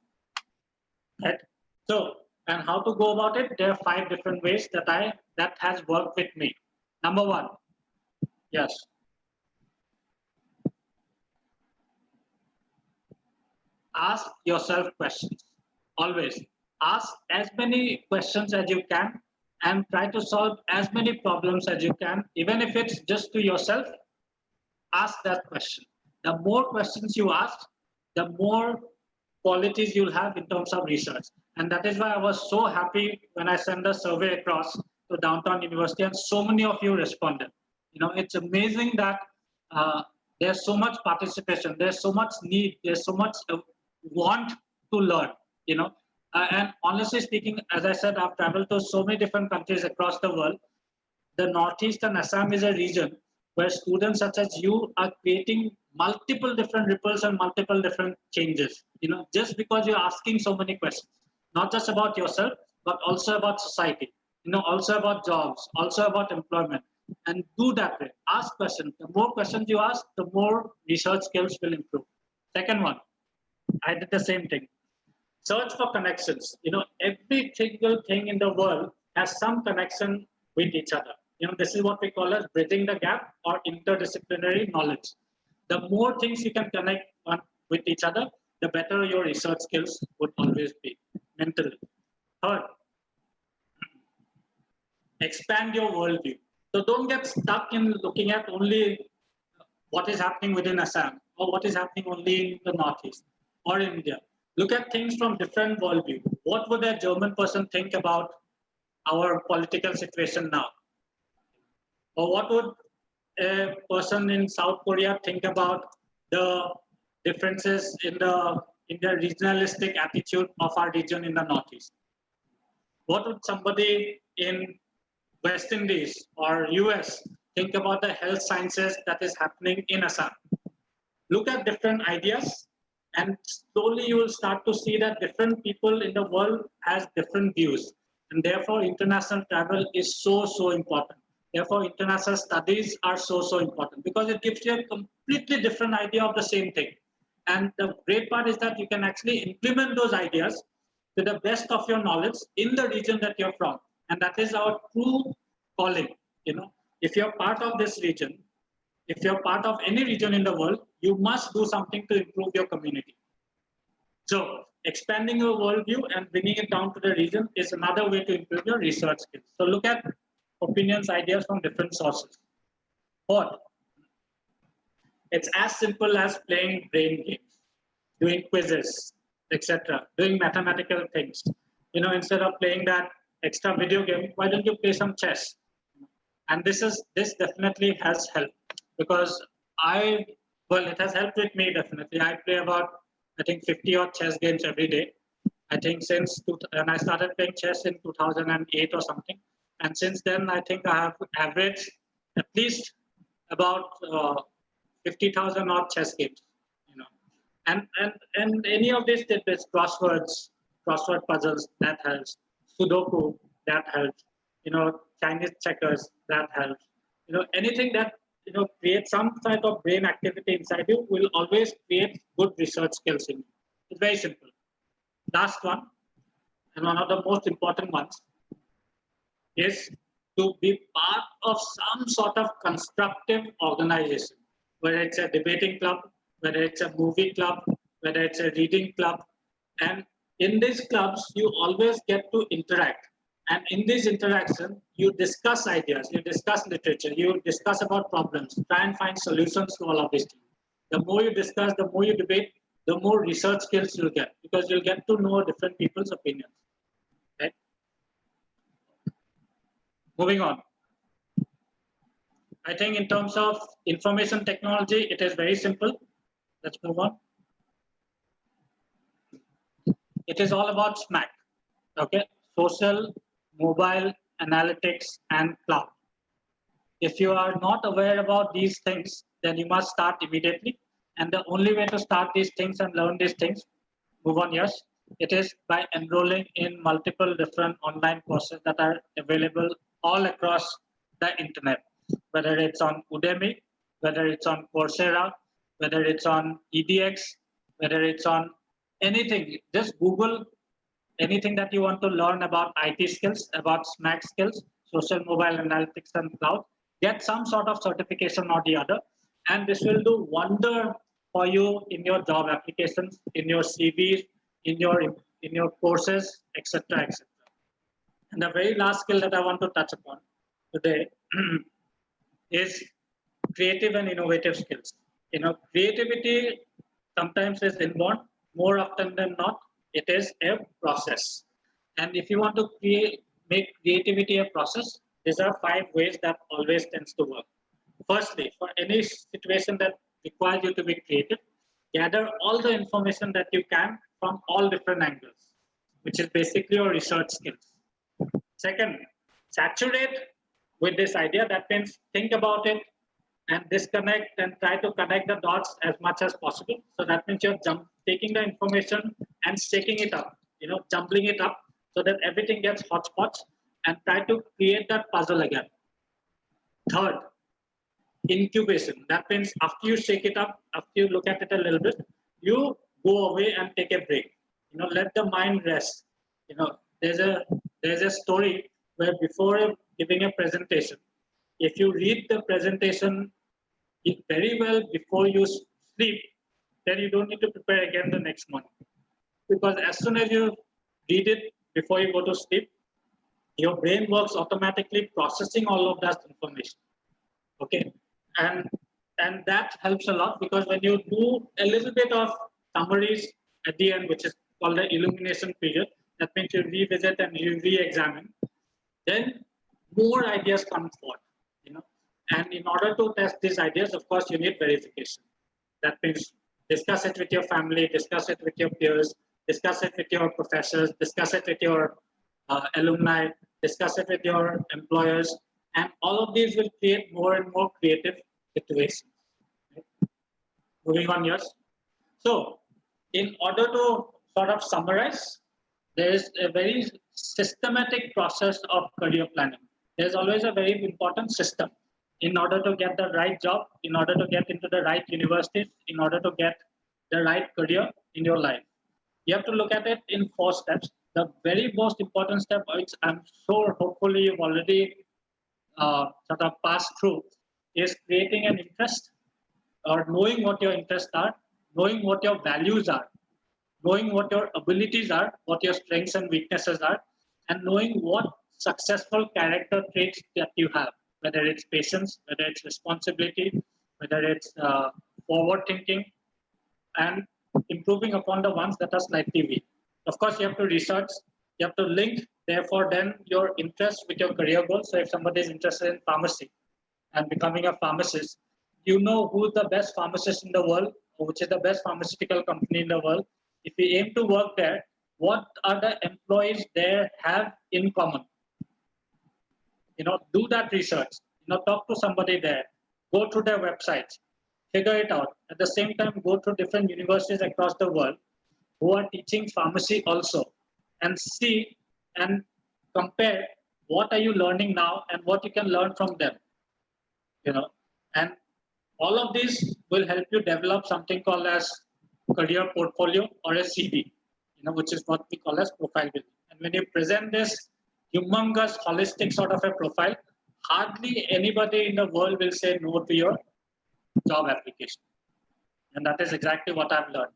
Right? So, and how to go about it? There are 5 different ways that has worked with me. Number 1, yes. Ask yourself questions. Always ask as many questions as you can and try to solve as many problems as you can, even if it's just to yourself. Ask that question. The more questions you ask, the more qualities you'll have in terms of research. And that is why I was so happy when I sent the survey across to Downtown University and so many of you responded. It's amazing that there's so much participation, there's so much need, there's so much want to learn, and honestly speaking, as I said, I've traveled to so many different countries across the world. The Northeast and Assam is a region where students such as you are creating multiple different ripples and multiple different changes, just because you're asking so many questions, not just about yourself, but also about society, also about jobs, also about employment. And do that way. Ask questions. The more questions you ask, the more research skills will improve. Second one, I did the same thing. Search for connections. Every single thing in the world has some connection with each other. This is what we call as bridging the gap or interdisciplinary knowledge. The more things you can connect with each other, the better your research skills would always be mentally. Third, expand your worldview. So don't get stuck in looking at only what is happening within Assam or what is happening only in the Northeast or India. Look at things from different worldview. What would a German person think about our political situation now? Or what would a person in South Korea think about the differences in the regionalistic attitude of our region in the Northeast? What would somebody in West Indies or US think about the health sciences that is happening in Assam? Look at different ideas, and slowly you will start to see that different people in the world has different views. And therefore, international travel is so important. Therefore, international studies are so important because it gives you a completely different idea of the same thing. And the great part is that you can actually implement those ideas to the best of your knowledge in the region that you're from. And that is our true calling. If you're part of this region, if you're part of any region in the world, you must do something to improve your community. So expanding your worldview and bringing it down to the region is another way to improve your research skills. So look at opinions, ideas from different sources. Fourth, it's as simple as playing brain games, doing quizzes, etc., doing mathematical things. Instead of playing that extra video game, why don't you play some chess? And this definitely has helped, because it has helped with me definitely. I play about, I think, 50 odd chess games every day. I think and I started playing chess in 2008 or something. And since then, I think I have averaged at least about 50,000 odd chess games, you know. And any of these tidbits, crossword puzzles, that helps. Sudoku, that helps. Chinese checkers, that helps. Anything that creates some type of brain activity inside you will always create good research skills in you. It's very simple. Last one, and one of the most important ones, is to be part of some sort of constructive organization, whether it's a debating club, whether it's a movie club, whether it's a reading club. And in these clubs, you always get to interact. And in this interaction, you discuss ideas, you discuss literature, you discuss about problems, try and find solutions to all of these things. The more you discuss, the more you debate, the more research skills you'll get, because you'll get to know different people's opinions. Right? Moving on. I think in terms of information technology, it is very simple. Let's move on. It is all about SMAC, okay? Social, mobile, analytics, and cloud. If you are not aware about these things, then you must start immediately. And the only way to start these things and learn these things, move on, yes, it is by enrolling in multiple different online courses that are available all across the internet, whether it's on Udemy, whether it's on Coursera, whether it's on EDX, whether it's on anything. Just Google anything that you want to learn about IT skills, about SMAC skills, social mobile analytics and cloud. Get some sort of certification or the other, and this will do wonder for you in your job applications, in your CVs, in your courses, etc., etc. And the very last skill that I want to touch upon today is creative and innovative skills. Creativity sometimes is inborn. More often than not, it is a process. And if you want to make creativity a process, these are 5 ways that always tends to work. Firstly, for any situation that requires you to be creative, gather all the information that you can from all different angles, which is basically your research skills. Second, saturate with this idea. That means think about it and disconnect and try to connect the dots as much as possible. So that means you're taking the information and shaking it up, jumbling it up so that everything gets hodgepodge, and try to create that puzzle again. Third, incubation. That means after you shake it up, after you look at it a little bit, you go away and take a break. Let the mind rest. There's a story where before giving a presentation, if you read the presentation very well before you sleep, then you don't need to prepare again the next morning. Because as soon as you read it before you go to sleep, your brain works automatically processing all of that information. Okay, and that helps a lot, because when you do a little bit of summaries at the end, which is called the illumination period, that means you revisit and you re-examine, then more ideas come forth. And in order to test these ideas, of course, you need verification. That means discuss it with your family, discuss it with your peers, discuss it with your professors, discuss it with your alumni, discuss it with your employers, and all of these will create more and more creative situations. Right? Moving on, yes. So, in order to sort of summarize, there is a very systematic process of career planning. There's always a very important system in order to get the right job, in order to get into the right universities, in order to get the right career in your life. You have to look at it in 4 steps. The very most important step, which I'm sure hopefully you've already sort of passed through, is creating an interest, or knowing what your interests are, knowing what your values are, knowing what your abilities are, what your strengths and weaknesses are, and knowing what successful character traits that you have, whether it's patience, whether it's responsibility, whether it's forward thinking, and improving upon the ones that are slightly weak. Of course, you have to research, you have to link therefore then your interest with your career goals. So if somebody is interested in pharmacy and becoming a pharmacist, you know who the best pharmacist in the world, which is the best pharmaceutical company in the world. If we aim to work there, what are the employees there have in common? Do that research. Talk to somebody there. Go through their websites. Figure it out. At the same time, go to different universities across the world who are teaching pharmacy also, and see and compare what are you learning now and what you can learn from them. And all of these will help you develop something called as career portfolio or a CV, which is what we call as profile building. And when you present this humongous holistic sort of a profile, hardly anybody in the world will say no to your job application. And that is exactly what I've learned.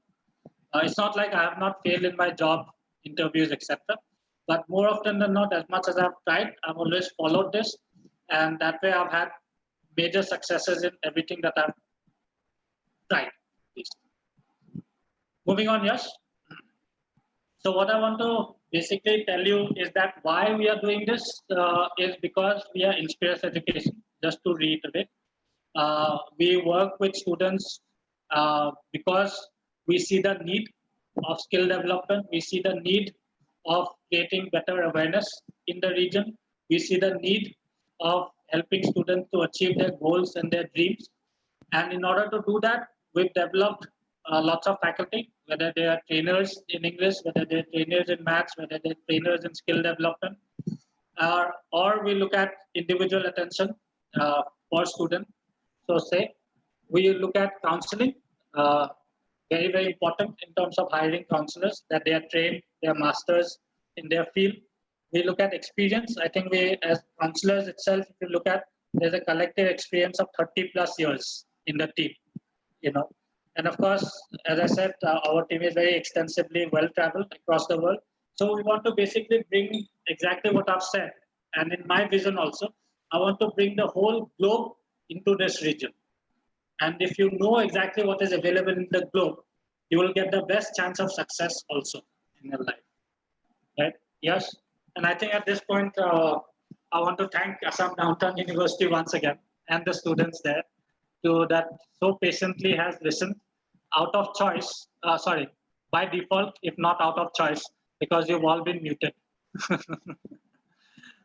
It's not like I have not failed in my job interviews, etc. But more often than not, as much as I've tried, I've always followed this. And that way I've had major successes in everything that I've tried. Moving on, yes. So what I want to basically tell you is that why we are doing this is because we are Inspires Education. Just to reiterate, we work with students because we see the need of skill development. We see the need of creating better awareness in the region. We see the need of helping students to achieve their goals and their dreams. And in order to do that, we've developed lots of faculty, whether they are trainers in English, whether they're trainers in maths, whether they're trainers in skill development, or we look at individual attention for students. So say, we look at counseling, very, very important in terms of hiring counselors, that they are trained, they are masters in their field. We look at experience. I think we, as counselors itself, if you look at, there's a collective experience of 30 plus years in the team, And of course, as I said, our team is very extensively well-traveled across the world. So we want to basically bring exactly what I've said. And in my vision also, I want to bring the whole globe into this region. And if you know exactly what is available in the globe, you will get the best chance of success also in your life. Right? Yes. And I think at this point, I want to thank Assam Downtown University once again and the students there that so patiently has listened out of choice, by default, if not out of choice, because you've all been muted.